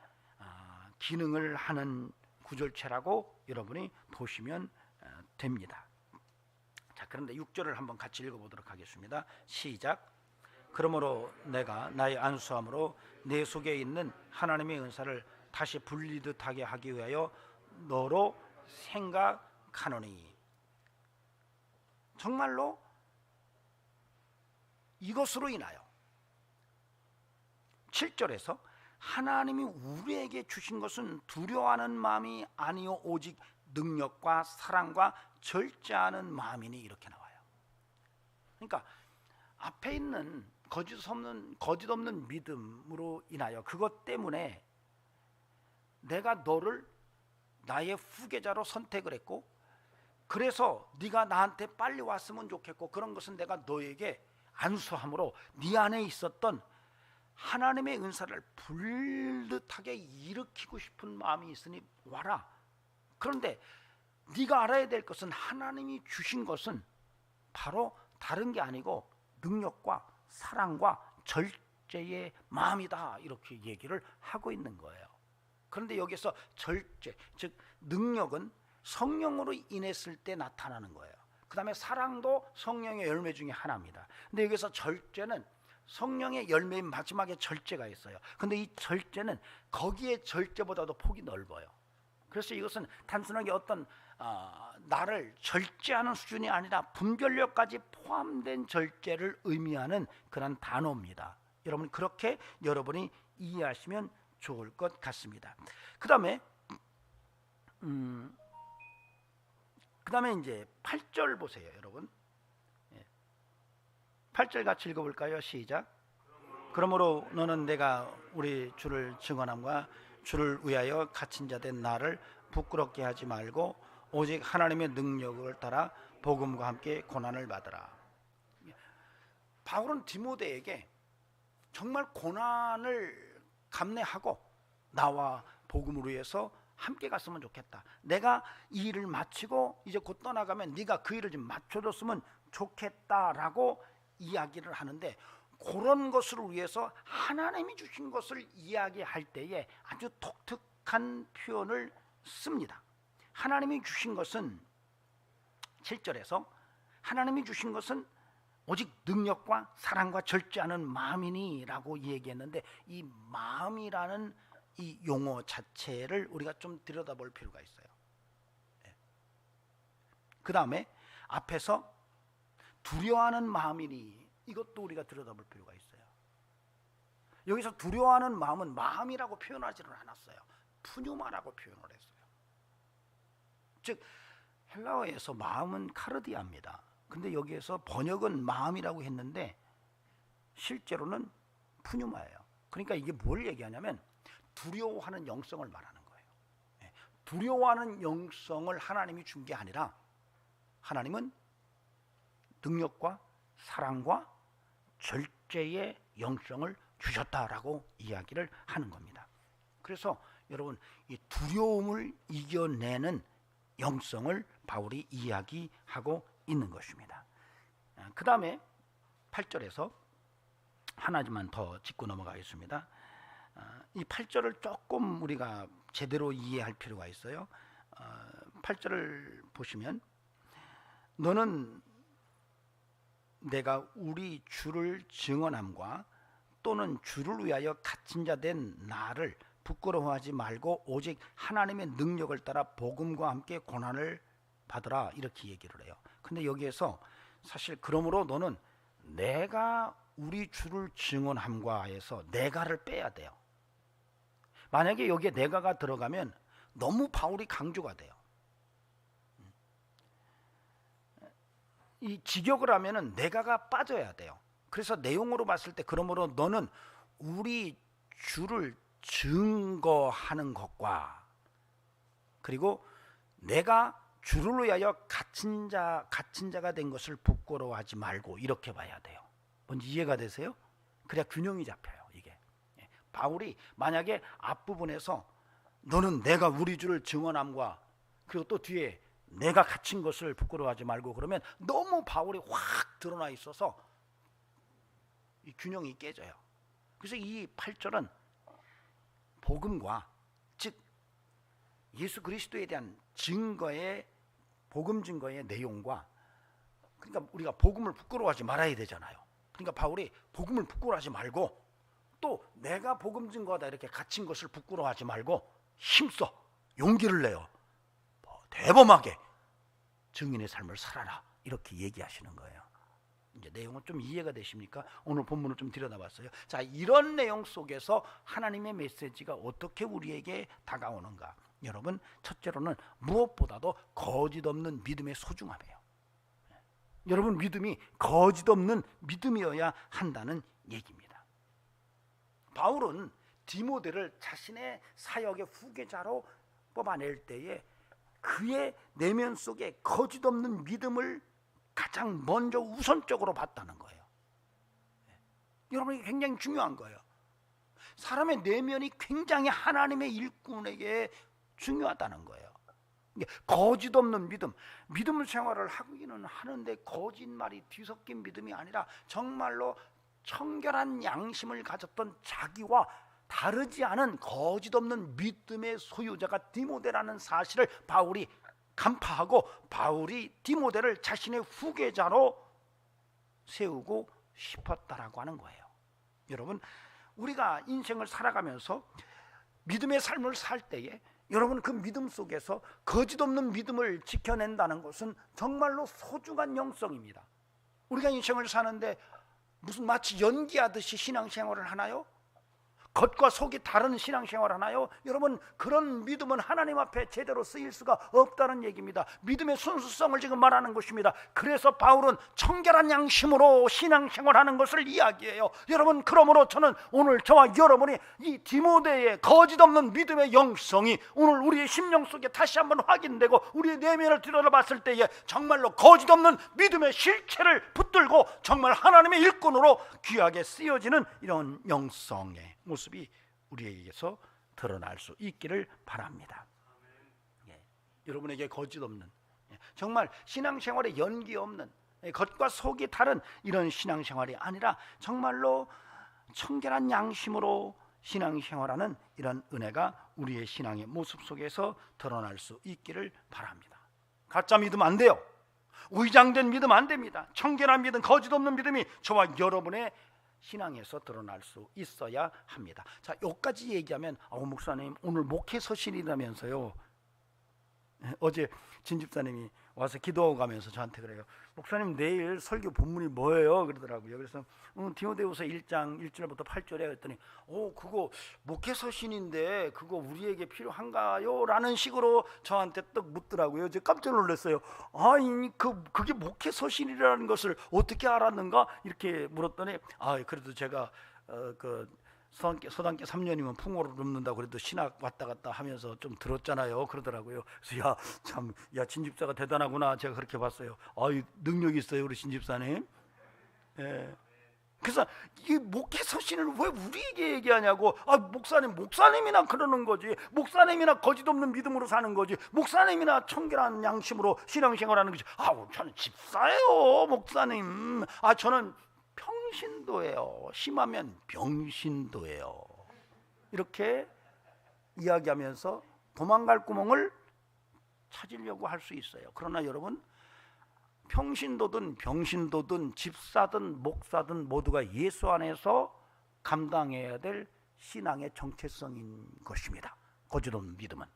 기능을 하는 구절체라고 여러분이 보시면 됩니다. 자, 그런데 6절을 한번 같이 읽어보도록 하겠습니다. 시작. 그러므로 내가 나의 안수함으로 내 속에 있는 하나님의 은사를 다시 분리듯하게 하기 위하여 너로 생각하노니. 정말로 이것으로 인하여 7절에서 하나님이 우리에게 주신 것은 두려워하는 마음이 아니요 오직 능력과 사랑과 절제하는 마음이니, 이렇게 나와요. 그러니까 앞에 있는 거짓 없는 믿음으로 인하여 그것 때문에 내가 너를 나의 후계자로 선택을 했고, 그래서 네가 나한테 빨리 왔으면 좋겠고, 그런 것은 내가 너에게 안수함으로 네 안에 있었던 하나님의 은사를 불듯하게 일으키고 싶은 마음이 있으니 와라. 그런데 네가 알아야 될 것은 하나님이 주신 것은 바로 다른 게 아니고 능력과 사랑과 절제의 마음이다, 이렇게 얘기를 하고 있는 거예요. 그런데 여기서 절제, 즉 능력은 성령으로 인했을 때 나타나는 거예요. 그 다음에 사랑도 성령의 열매 중에 하나입니다. 근데 여기서 절제는 성령의 열매인 마지막에 절제가 있어요. 근데 이 절제는 거기에 절제보다도 폭이 넓어요. 그래서 이것은 단순하게 어떤 나를 절제하는 수준이 아니라 분별력까지 포함된 절제를 의미하는 그런 단어입니다. 여러분, 그렇게 여러분이 이해하시면 좋을 것 같습니다. 그 다음에 이제 8절 보세요, 여러분. 8절 같이 읽어볼까요? 시작. 그러므로 너는 내가 우리 주를 증언함과 주를 위하여 갇힌 자 된 나를 부끄럽게 하지 말고 오직 하나님의 능력을 따라 복음과 함께 고난을 받으라. 바울은 디모데에게 정말 고난을 감내하고 나와 복음을 위해서 함께 갔으면 좋겠다. 내가 이 일을 마치고 이제 곧 떠나가면 네가 그 일을 좀 맞춰줬으면 좋겠다라고 이야기를 하는데, 그런 것을 위해서 하나님이 주신 것을 이야기할 때에 아주 독특한 표현을 씁니다. 하나님이 주신 것은 7절에서 하나님이 주신 것은 오직 능력과 사랑과 절제하는 마음이니 라고 얘기했는데, 이 마음이라는 이 용어 자체를 우리가 좀 들여다볼 필요가 있어요. 그 다음에 앞에서 두려워하는 마음이니, 이것도 우리가 들여다볼 필요가 있어요. 여기서 두려워하는 마음은 마음이라고 표현하지는 않았어요. 푸뉴마라고 표현을 했어요. 즉 헬라어에서 마음은 카르디아입니다. 근데 여기에서 번역은 마음이라고 했는데 실제로는 푸뉴마예요. 그러니까 이게 뭘 얘기하냐면 두려워하는 영성을 말하는 거예요. 두려워하는 영성을 하나님이 준 게 아니라 하나님은 능력과 사랑과 절제의 영성을 주셨다라고 이야기를 하는 겁니다. 그래서 여러분, 이 두려움을 이겨내는 영성을 바울이 이야기하고 있는 것입니다. 그 다음에 8절에서 하나만 더 짚고 넘어가겠습니다. 이 8절을 조금 우리가 제대로 이해할 필요가 있어요. 8절을 보시면 너는 내가 우리 주를 증언함과 또는 주를 위하여 갇힌 자 된 나를 부끄러워하지 말고 오직 하나님의 능력을 따라 복음과 함께 고난을 받으라 이렇게 얘기를 해요. 근데 여기에서 사실 그러므로 너는 내가 우리 주를 증언함과 해서 내가를 빼야 돼요. 만약에 여기에 내가가 들어가면 너무 바울이 강조가 돼요. 이 직역을 하면은 내가가 빠져야 돼요. 그래서 내용으로 봤을 때 그러므로 너는 우리 주를 증거하는 것과 그리고 내가 주를 위하여 갇힌 자가 된 것을 부끄러워하지 말고 이렇게 봐야 돼요. 뭔지 이해가 되세요? 그래야 균형이 잡혀요. 이게 바울이 만약에 앞부분에서 너는 내가 우리 주를 증언함과 그리고 또 뒤에 내가 갇힌 것을 부끄러워하지 말고 그러면 너무 바울이 확 드러나 있어서 이 균형이 깨져요. 그래서 이 8절은 복음과 즉 예수 그리스도에 대한 증거의 복음 증거의 내용과 그러니까 우리가 복음을 부끄러워하지 말아야 되잖아요. 그러니까 바울이 복음을 부끄러워하지 말고 또 내가 복음 증거하다 이렇게 갇힌 것을 부끄러워하지 말고 힘써 용기를 내요. 대범하게 증인의 삶을 살아라 이렇게 얘기하시는 거예요. 이제 내용은 좀 이해가 되십니까? 오늘 본문을 좀 들여다봤어요. 자, 이런 내용 속에서 하나님의 메시지가 어떻게 우리에게 다가오는가? 여러분, 첫째로는 무엇보다도 거짓 없는 믿음의 소중함이에요. 여러분, 믿음이 거짓 없는 믿음이어야 한다는 얘기입니다. 바울은 디모데를 자신의 사역의 후계자로 뽑아낼 때에 그의 내면 속에 거짓 없는 믿음을 가장 먼저 우선적으로 봤다는 거예요. 여러분, 이게 굉장히 중요한 거예요. 사람의 내면이 굉장히 하나님의 일꾼에게 중요하다는 거예요. 거짓 없는 믿음 생활을 하기는 하는데 거짓말이 뒤섞인 믿음이 아니라 정말로 청결한 양심을 가졌던 자기와 다르지 않은 거짓 없는 믿음의 소유자가 디모데라는 사실을 바울이 간파하고 바울이 디모데를 자신의 후계자로 세우고 싶었다라고 하는 거예요. 여러분, 우리가 인생을 살아가면서 믿음의 삶을 살 때에 여러분 그 믿음 속에서 거짓 없는 믿음을 지켜낸다는 것은 정말로 소중한 영성입니다. 우리가 인생을 사는데 무슨 마치 연기하듯이 신앙생활을 하나요? 겉과 속이 다른 신앙생활 하나요? 여러분, 그런 믿음은 하나님 앞에 제대로 쓰일 수가 없다는 얘기입니다. 믿음의 순수성을 지금 말하는 것입니다. 그래서 바울은 청결한 양심으로 신앙생활하는 것을 이야기해요. 여러분, 그러므로 저는 오늘 저와 여러분이 이 디모데의 거짓 없는 믿음의 영성이 오늘 우리의 심령 속에 다시 한번 확인되고 우리의 내면을 들여다봤을 때에 정말로 거짓 없는 믿음의 실체를 붙들고 정말 하나님의 일꾼으로 귀하게 쓰여지는 이런 영성의 모습이 우리에게서 드러날 수 있기를 바랍니다. 여러분에게 거짓 없는, 정말 신앙생활에 연기 없는, 겉과 속이 다른 이런 신앙생활이 아니라 정말로 청결한 양심으로 신앙생활하는 이런 은혜가 우리의 신앙의 모습 속에서 드러날 수 있기를 바랍니다. 가짜 믿음 안 돼요. 위장된 믿음 안 됩니다. 청결한 믿음, 거짓 없는 믿음이 저와 여러분의 신앙에서 드러날 수 있어야 합니다. 자, 여기까지 얘기하면 목사님 오늘 목회 서신이라면서요. 어제 진 집사님이 와서 기도하고 가면서 저한테 그래요. 목사님 내일 설교 본문이 뭐예요? 그러더라고요. 그래서 디모데후서 1장 1절부터 8절에 그랬더니 그거 목회 서신인데 그거 우리에게 필요한가요? 라는 식으로 저한테 떡 묻더라고요. 제가 깜짝 놀랐어요. 그게 목회 서신이라는 것을 어떻게 알았는가? 이렇게 물었더니 그래도 제가 서당계 3년이면 풍어를 눕는다고 그래도 신학 왔다 갔다 하면서 좀 들었잖아요. 그러더라고요. 그래서 진 집사가 대단하구나. 제가 그렇게 봤어요. 능력이 있어요, 우리 진 집사님. 그래서 이 목회 서신을 왜 우리에게 얘기하냐고. 목사님이나 그러는 거지. 목사님이나 거짓 없는 믿음으로 사는 거지. 목사님이나 청결한 양심으로 신앙생활하는 거지. 저는 집사예요, 목사님. 저는 평신도예요. 심하면 병신도예요. 이렇게 이야기하면서 도망갈 구멍을 찾으려고 할 수 있어요. 그러나 여러분, 평신도든 병신도든 집사든 목사든 모두가 예수 안에서 감당해야 될 신앙의 정체성인 것입니다. 거짓 없는 믿음은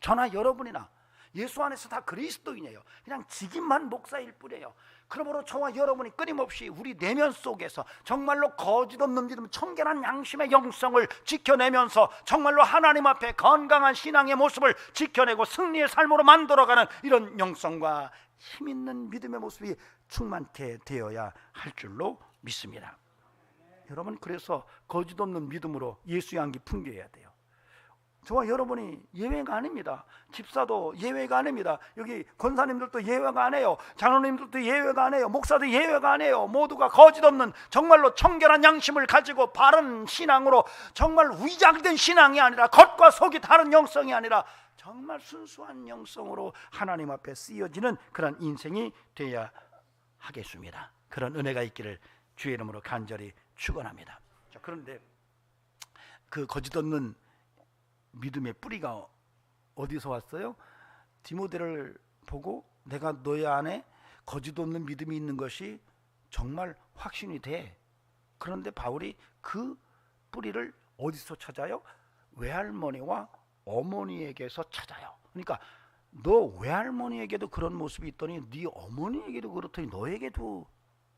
저나 여러분이나 예수 안에서 다 그리스도인이에요. 그냥 직임한 목사일 뿐이에요. 그러므로 저와 여러분이 끊임없이 우리 내면 속에서 정말로 거짓 없는 믿음, 청결한 양심의 영성을 지켜내면서 정말로 하나님 앞에 건강한 신앙의 모습을 지켜내고 승리의 삶으로 만들어가는 이런 영성과 힘 있는 믿음의 모습이 충만케 되어야 할 줄로 믿습니다. 여러분, 그래서 거짓 없는 믿음으로 예수의 향기 풍겨야 돼요. 저와 여러분이 예외가 아닙니다. 집사도 예외가 아닙니다. 여기 권사님들도 예외가 아니에요. 장로님들도 예외가 아니에요. 목사도 예외가 아니에요. 모두가 거짓 없는 정말로 청결한 양심을 가지고 바른 신앙으로, 정말 위장된 신앙이 아니라 겉과 속이 다른 영성이 아니라 정말 순수한 영성으로 하나님 앞에 쓰여지는 그런 인생이 되어야 하겠습니다. 그런 은혜가 있기를 주의 이름으로 간절히 축원합니다. 자, 그런데 그 거짓 없는 믿음의 뿌리가 어디서 왔어요? 디모데를 보고 내가 너희 안에 거짓 없는 믿음이 있는 것이 정말 확신이 돼. 그런데 바울이 그 뿌리를 어디서 찾아요? 외할머니와 어머니에게서 찾아요. 그러니까 너 외할머니에게도 그런 모습이 있더니 네 어머니에게도 그렇더니 너에게도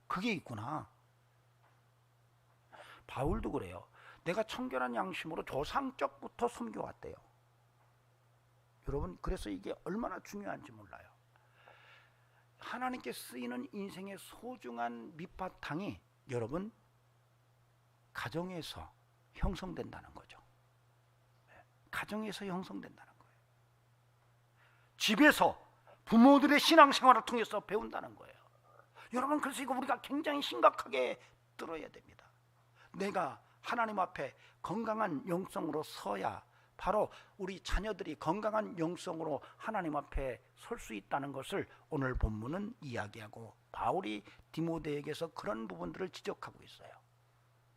그게 있구나. 바울도 그래요. 내가 청결한 양심으로 조상적부터 섬겨왔대요. 여러분, 그래서 이게 얼마나 중요한지 몰라요. 하나님께 쓰이는 인생의 소중한 밑바탕이 여러분 가정에서 형성된다는 거죠. 가정에서 형성된다는 거예요. 집에서 부모들의 신앙생활을 통해서 배운다는 거예요. 여러분, 그래서 이거 우리가 굉장히 심각하게 들어야 됩니다. 내가 하나님 앞에 건강한 영성으로 서야 바로 우리 자녀들이 건강한 영성으로 하나님 앞에 설 수 있다는 것을 오늘 본문은 이야기하고, 바울이 디모데에게서 그런 부분들을 지적하고 있어요.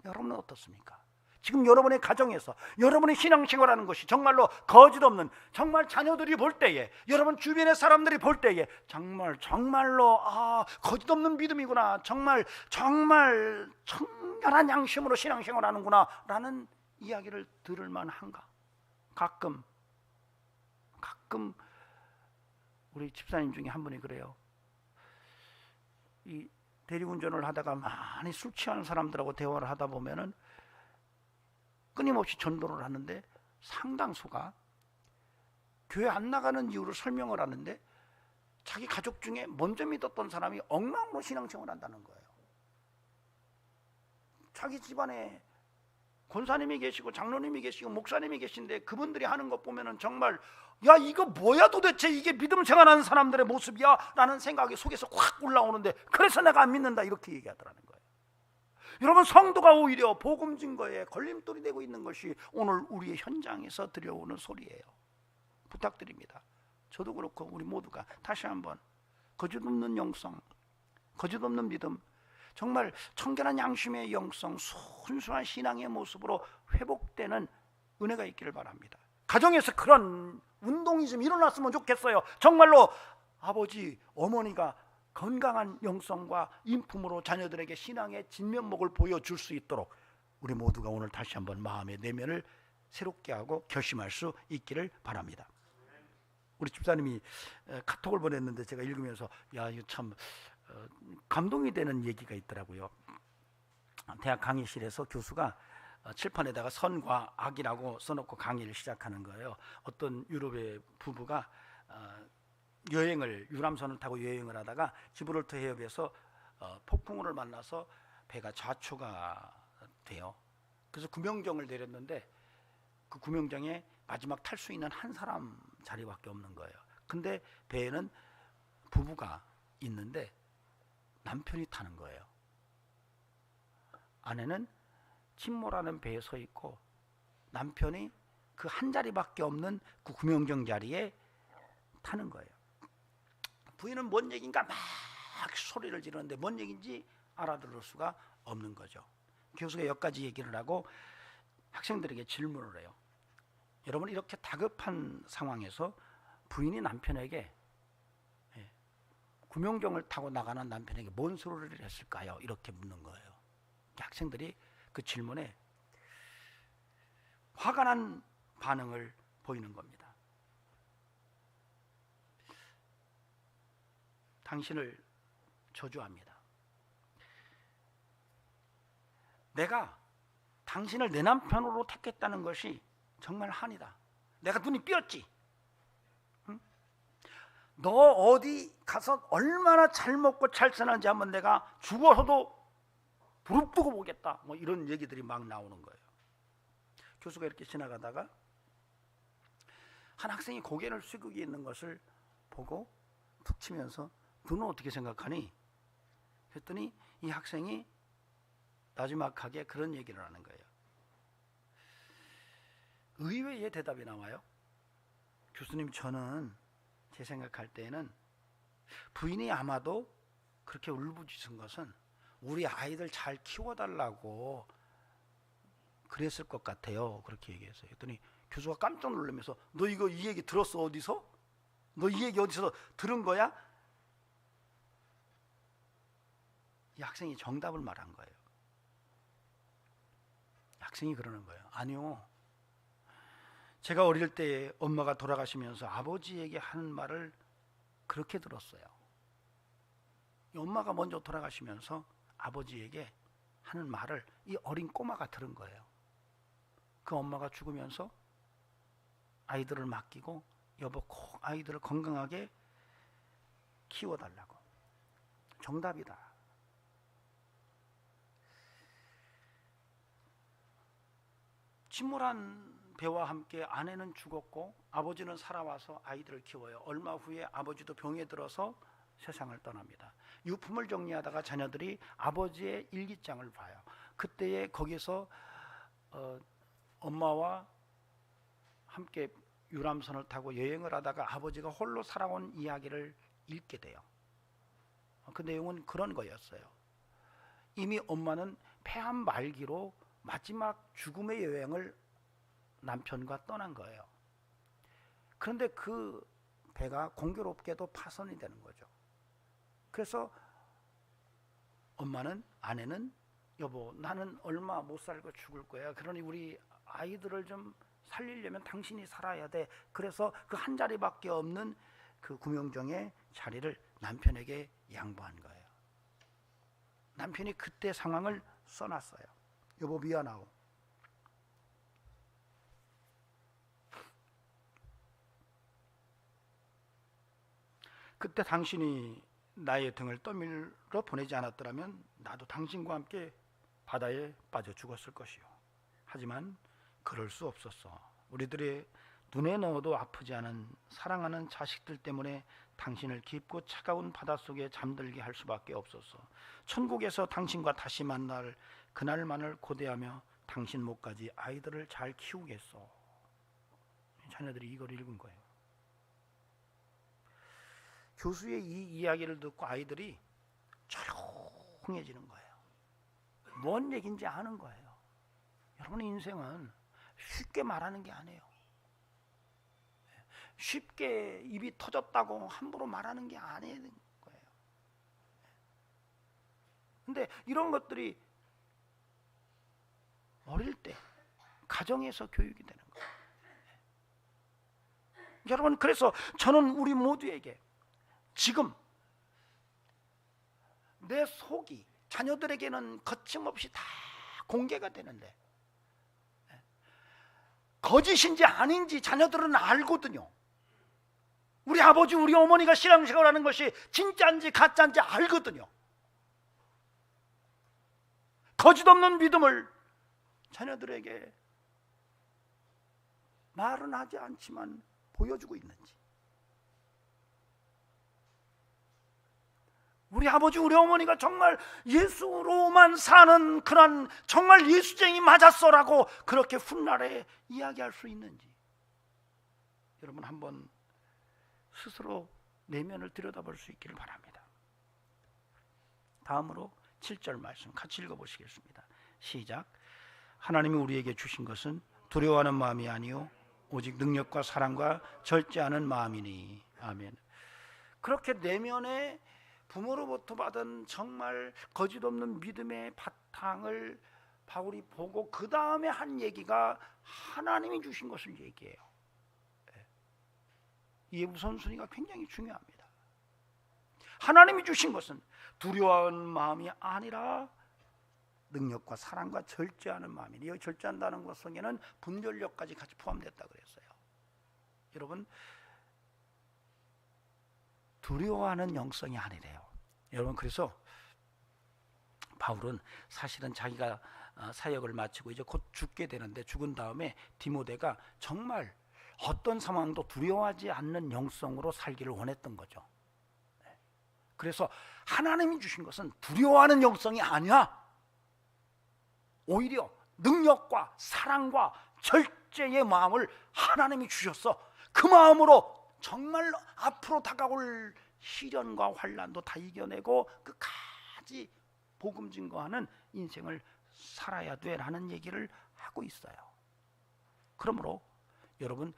여러분은 어떻습니까? 지금 여러분의 가정에서 여러분의 신앙생활하는 것이 정말로 거짓 없는, 정말 자녀들이 볼 때에, 여러분 주변의 사람들이 볼 때에 정말로 거짓 없는 믿음이구나, 정말 청결한 양심으로 신앙생활하는구나 라는 이야기를 들을 만한가? 가끔 우리 집사님 중에 한 분이 그래요. 이 대리운전을 하다가 많이 술 취하는 사람들하고 대화를 하다 보면은 끊임없이 전도를 하는데 상당수가 교회 안 나가는 이유를 설명을 하는데 자기 가족 중에 먼저 믿었던 사람이 엉망으로 신앙생활을 한다는 거예요. 자기 집안에 권사님이 계시고 장로님이 계시고 목사님이 계신데 그분들이 하는 것 보면은 정말 야, 이거 뭐야 도대체, 이게 믿음 생활하는 사람들의 모습이야 라는 생각이 속에서 확 올라오는데, 그래서 내가 안 믿는다 이렇게 얘기하더라는 거예요. 여러분, 성도가 오히려 복음 증거에 걸림돌이 되고 있는 것이 오늘 우리의 현장에서 들려오는 소리예요. 부탁드립니다. 저도 그렇고 우리 모두가 다시 한번 거짓 없는 영성, 거짓 없는 믿음, 정말 청결한 양심의 영성, 순수한 신앙의 모습으로 회복되는 은혜가 있기를 바랍니다. 가정에서 그런 운동이 좀 일어났으면 좋겠어요. 정말로 아버지, 어머니가 건강한 영성과 인품으로 자녀들에게 신앙의 진면목을 보여줄 수 있도록 우리 모두가 오늘 다시 한번 마음의 내면을 새롭게 하고 결심할 수 있기를 바랍니다. 우리 집사님이 카톡을 보냈는데 제가 읽으면서 야, 이거 참 감동이 되는 얘기가 있더라고요. 대학 강의실에서 교수가 칠판에다가 선과 악이라고 써놓고 강의를 시작하는 거예요. 어떤 유럽의 부부가 유람선을 타고 여행을 하다가 지브롤터 해협에서 폭풍우를 만나서 배가 좌초가 돼요. 그래서 구명정을 내렸는데 그 구명정에 마지막 탈 수 있는 한 사람 자리밖에 없는 거예요. 근데 배에는 부부가 있는데 남편이 타는 거예요. 아내는 침몰하는 배에 서 있고 남편이 그 한 자리밖에 없는 그 구명정 자리에 타는 거예요. 부인은 뭔 얘기인가 막 소리를 지르는데 뭔 얘기인지 알아들을 수가 없는 거죠. 교수가 여기까지 얘기를 하고 학생들에게 질문을 해요. 여러분, 이렇게 다급한 상황에서 부인이 남편에게 구명정을 타고 나가는 남편에게 뭔 소리를 했을까요? 이렇게 묻는 거예요. 학생들이 그 질문에 화가 난 반응을 보이는 겁니다. 당신을 저주합니다. 내가 당신을 내 남편으로 택했다는 것이 정말 한이다. 내가 눈이 삐었지. 응? 너 어디 가서 얼마나 잘 먹고 잘 사는지 한번 내가 죽어서도 부릅뜨고 보겠다. 뭐 이런 얘기들이 막 나오는 거예요. 교수가 이렇게 지나가다가 한 학생이 고개를 숙이고 있는 것을 보고 툭 치면서 너는 어떻게 생각하니? 그랬더니 이 학생이 나지막하게 그런 얘기를 하는 거예요. 의외의 대답이 나와요. 교수님, 저는 제 생각할 때에는 부인이 아마도 그렇게 울부짖은 것은 우리 아이들 잘 키워달라고 그랬을 것 같아요. 그렇게 얘기했어요. 그랬더니 교수가 깜짝 놀라면서 너 이거 이 얘기 들었어? 어디서? 너 이 얘기 어디서 들은 거야? 이 학생이 정답을 말한 거예요. 학생이 그러는 거예요. 아니요, 제가 어릴 때 엄마가 돌아가시면서 아버지에게 하는 말을 그렇게 들었어요. 엄마가 먼저 돌아가시면서 아버지에게 하는 말을 이 어린 꼬마가 들은 거예요. 그 엄마가 죽으면서 아이들을 맡기고 여보 꼭 아이들을 건강하게 키워달라고. 정답이다. 침몰한 배와 함께 아내는 죽었고 아버지는 살아와서 아이들을 키워요. 얼마 후에 아버지도 병에 들어서 세상을 떠납니다. 유품을 정리하다가 자녀들이 아버지의 일기장을 봐요. 그때에 거기서 엄마와 함께 유람선을 타고 여행을 하다가 아버지가 홀로 살아온 이야기를 읽게 돼요. 그 내용은 그런 거였어요. 이미 엄마는 폐암 말기로 마지막 죽음의 여행을 남편과 떠난 거예요. 그런데 그 배가 공교롭게도 파손이 되는 거죠. 그래서 아내는 여보, 나는 얼마 못 살고 죽을 거야. 그러니 우리 아이들을 좀 살리려면 당신이 살아야 돼. 그래서 그 한 자리밖에 없는 그 구명정의 자리를 남편에게 양보한 거예요. 남편이 그때 상황을 써놨어요. 여보 미안하오. 그때 당신이 나의 등을 떠밀어 보내지 않았더라면 나도 당신과 함께 바다에 빠져 죽었을 것이요. 하지만 그럴 수 없었어. 우리들의 눈에 넣어도 아프지 않은 사랑하는 자식들 때문에 당신을 깊고 차가운 바닷속에 잠들게 할 수밖에 없었어. 천국에서 당신과 다시 만날 그날만을 고대하며 당신 목까지 아이들을 잘 키우겠어. 자녀들이 이걸 읽은 거예요. 교수의 이 이야기를 듣고 아이들이 조용해지는 거예요. 뭔 얘기인지 아는 거예요. 여러분의 인생은 쉽게 말하는 게 아니에요. 쉽게 입이 터졌다고 함부로 말하는 게 아닌 거예요. 근데 이런 것들이 어릴 때 가정에서 교육이 되는 거예요. 여러분, 그래서 저는 우리 모두에게 지금 내 속이 자녀들에게는 거침없이 다 공개가 되는데 거짓인지 아닌지 자녀들은 알거든요. 우리 아버지 우리 어머니가 신앙생활 하는 것이 진짜인지 가짜인지 알거든요. 거짓 없는 믿음을 자녀들에게 말은 하지 않지만 보여주고 있는지, 우리 아버지 우리 어머니가 정말 예수로만 사는 그런 정말 예수쟁이 맞았어라고 그렇게 훗날에 이야기할 수 있는지 여러분 한번 스스로 내면을 들여다볼 수 있기를 바랍니다. 다음으로 7절 말씀 같이 읽어보시겠습니다. 시작. 하나님이 우리에게 주신 것은 두려워하는 마음이 아니요 오직 능력과 사랑과 절제하는 마음이니. 아멘. 그렇게 내면에 부모로부터 받은 정말 거짓 없는 믿음의 바탕을 바울이 보고 그 다음에 한 얘기가 하나님이 주신 것을 얘기해요. 이 우선순위가 굉장히 중요합니다. 하나님이 주신 것은 두려워하는 마음이 아니라 능력과 사랑과 절제하는 마음이니, 여기 절제한다는 것 속에는 분별력까지 같이 포함됐다 그랬어요. 여러분, 두려워하는 영성이 아니래요. 여러분, 그래서 바울은 사실은 자기가 사역을 마치고 이제 곧 죽게 되는데, 죽은 다음에 디모데가 정말 어떤 상황도 두려워하지 않는 영성으로 살기를 원했던 거죠. 그래서 하나님이 주신 것은 두려워하는 영성이 아니야. 오히려 능력과 사랑과 절제의 마음을 하나님이 주셨어. 그 마음으로 정말로 앞으로 다가올 시련과 환난도 다 이겨내고 끝까지 복음 증거하는 인생을 살아야 돼라는 얘기를 하고 있어요. 그러므로 여러분,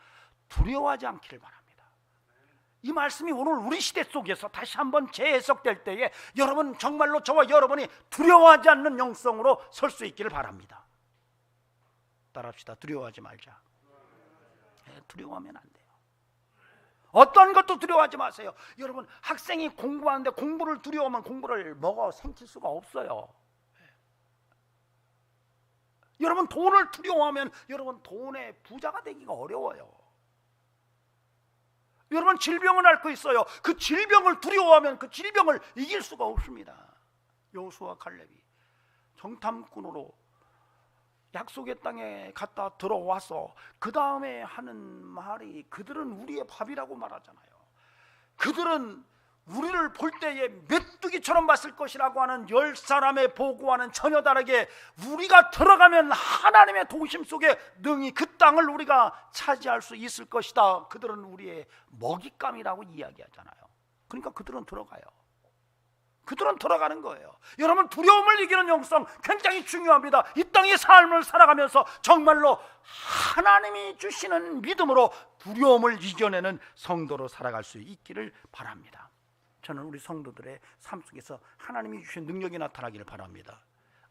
두려워하지 않기를 바랍니다. 이 말씀이 오늘 우리 시대 속에서 다시 한번 재해석될 때에 여러분 정말로 저와 여러분이 두려워하지 않는 영성으로 설 수 있기를 바랍니다. 따라합시다. 두려워하지 말자. 두려워하면 안 돼요. 어떤 것도 두려워하지 마세요. 여러분, 학생이 공부하는데 공부를 두려워하면 공부를 먹어 생칠 수가 없어요. 여러분, 돈을 두려워하면 여러분 돈의 부자가 되기가 어려워요. 여러분, 질병을 앓고 있어요. 그 질병을 두려워하면 그 질병을 이길 수가 없습니다. 여호수아와 칼렙이 정탐꾼으로 약속의 땅에 갔다 들어와서 그 다음에 하는 말이, 그들은 우리의 밥이라고 말하잖아요. 그들은 우리를 볼 때에 메뚜기처럼 봤을 것이라고 하는 10사람의 보고와는 전혀 다르게 우리가 들어가면 하나님의 도우심 속에 능히 그 땅을 우리가 차지할 수 있을 것이다. 그들은 우리의 먹잇감이라고 이야기하잖아요. 그러니까 그들은 들어가요. 그들은 들어가는 거예요. 여러분, 두려움을 이기는 영성 굉장히 중요합니다. 이 땅의 삶을 살아가면서 정말로 하나님이 주시는 믿음으로 두려움을 이겨내는 성도로 살아갈 수 있기를 바랍니다. 저는 우리 성도들의 삶 속에서 하나님이 주신 능력이 나타나기를 바랍니다.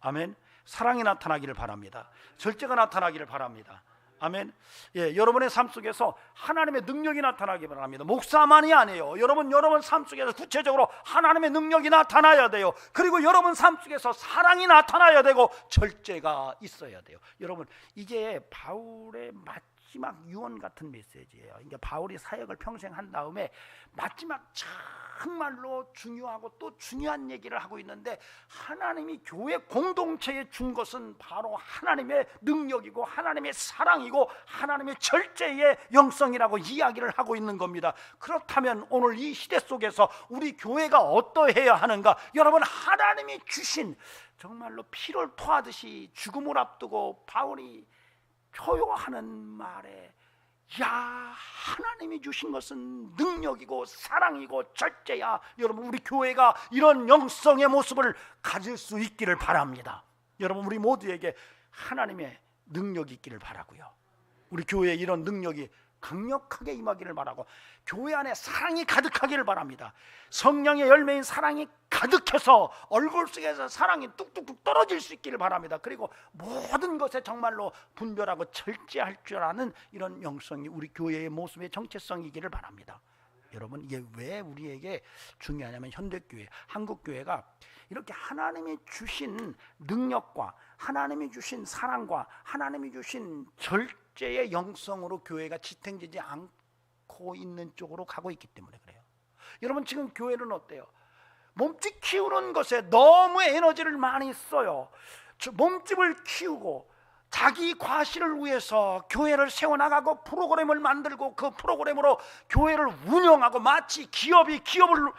아멘. 사랑이 나타나기를 바랍니다. 절제가 나타나기를 바랍니다. 아멘. 예, 여러분의 삶 속에서 하나님의 능력이 나타나기 바랍니다. 목사만이 아니에요. 여러분 삶 속에서 구체적으로 하나님의 능력이 나타나야 돼요. 그리고 여러분 삶 속에서 사랑이 나타나야 되고 절제가 있어야 돼요. 여러분, 이게 바울의 마지막 유언 같은 메시지예요. 그러니까 바울이 사역을 평생 한 다음에 마지막 정말로 중요하고 또 중요한 얘기를 하고 있는데, 하나님이 교회 공동체에 준 것은 바로 하나님의 능력이고 하나님의 사랑이고 하나님의 절제의 영성이라고 이야기를 하고 있는 겁니다. 그렇다면 오늘 이 시대 속에서 우리 교회가 어떠해야 하는가? 여러분, 하나님이 주신 정말로 피를 토하듯이 죽음을 앞두고 바울이 표효하는 말에, 야, 하나님이 주신 것은 능력이고 사랑이고 절제야. 여러분, 우리 교회가 이런 영성의 모습을 가질 수 있기를 바랍니다. 여러분, 우리 모두에게 하나님의 능력이 있기를 바라고요. 우리 교회에 이런 능력이 강력하게 임하기를 바라고, 교회 안에 사랑이 가득하기를 바랍니다. 성령의 열매인 사랑이 가득해서 얼굴 속에서 사랑이 뚝뚝뚝 떨어질 수 있기를 바랍니다. 그리고 모든 것에 정말로 분별하고 절제할 줄 아는 이런 영성이 우리 교회의 모습의 정체성이기를 바랍니다. 여러분, 이게 왜 우리에게 중요하냐면, 현대교회, 한국교회가 이렇게 하나님이 주신 능력과 하나님이 주신 사랑과 하나님이 주신 절제의 영성으로 교회가 지탱되지 않고 있는 쪽으로 가고 있기 때문에 그래요. 여러분, 지금 교회는 어때요? 몸집 키우는 것에 너무 에너지를 많이 써요. 몸집을 키우고 자기 과실을 위해서 교회를 세워나가고 프로그램을 만들고 그 프로그램으로 교회를 운영하고 마치 기업이 기업을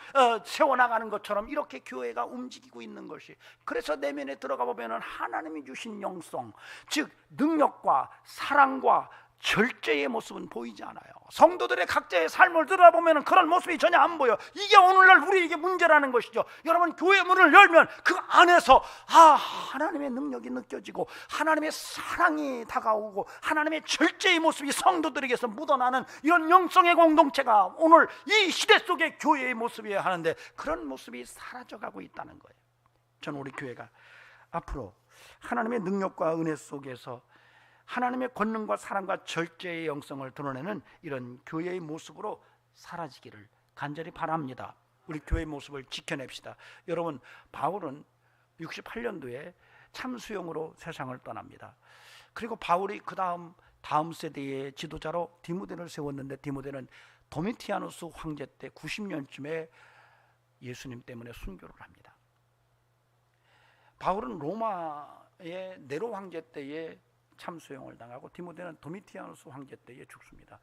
세워나가는 것처럼 이렇게 교회가 움직이고 있는 것이, 그래서 내면에 들어가 보면 하나님이 주신 영성, 즉 능력과 사랑과 절제의 모습은 보이지 않아요. 성도들의 각자의 삶을 들어보면 그런 모습이 전혀 안 보여. 이게 오늘날 우리에게 문제라는 것이죠. 여러분, 교회 문을 열면 그 안에서 하나님의 능력이 느껴지고 하나님의 사랑이 다가오고 하나님의 절제의 모습이 성도들에게서 묻어나는 이런 영성의 공동체가 오늘 이 시대 속의 교회의 모습이어야 하는데, 그런 모습이 사라져가고 있다는 거예요. 저는 우리 교회가 앞으로 하나님의 능력과 은혜 속에서 하나님의 권능과 사랑과 절제의 영성을 드러내는 이런 교회의 모습으로 사라지기를 간절히 바랍니다. 우리 교회 모습을 지켜냅시다. 여러분, 바울은 68년도에 참수용으로 세상을 떠납니다. 그리고 바울이 그 다음 세대의 지도자로 디모데를 세웠는데, 디모데는 도미티아누스 황제 때 90년쯤에 예수님 때문에 순교를 합니다. 바울은 로마의 네로 황제 때에 참수용을 당하고, 디모데는 도미티아누스 황제 때에 죽습니다.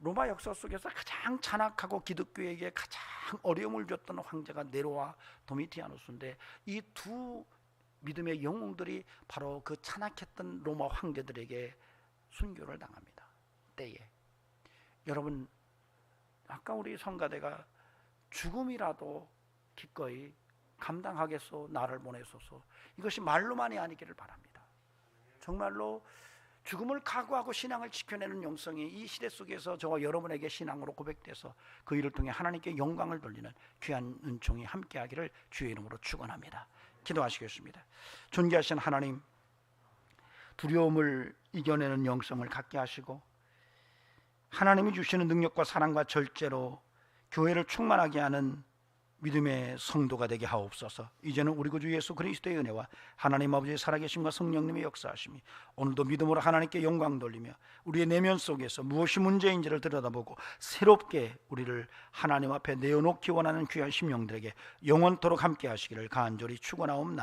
로마 역사 속에서 가장 잔악하고 기독교에게 가장 어려움을 줬던 황제가 네로와 도미티아누스인데, 이 두 믿음의 영웅들이 바로 그 잔악했던 로마 황제들에게 순교를 당합니다. 때에 여러분, 아까 우리 성가대가 죽음이라도 기꺼이 감당하겠소, 나를 보내소서, 이것이 말로만이 아니기를 바랍니다. 정말로 죽음을 각오하고 신앙을 지켜내는 영성이 이 시대 속에서 저와 여러분에게 신앙으로 고백돼서 그 일을 통해 하나님께 영광을 돌리는 귀한 은총이 함께하기를 주의 이름으로 축원합니다. 기도하시겠습니다. 존귀하신 하나님, 두려움을 이겨내는 영성을 갖게 하시고 하나님이 주시는 능력과 사랑과 절제로 교회를 충만하게 하는 믿음의 성도가 되게 하옵소서. 이제는 우리 구주 예수 그리스도의 은혜와 하나님 아버지의 살아계심과 성령님의 역사하심이 오늘도 믿음으로 하나님께 영광 돌리며 우리의 내면 속에서 무엇이 문제인지를 들여다보고 새롭게 우리를 하나님 앞에 내어놓기 원하는 귀한 심령들에게 영원토록 함께 하시기를 간절히 축원하옵나이다.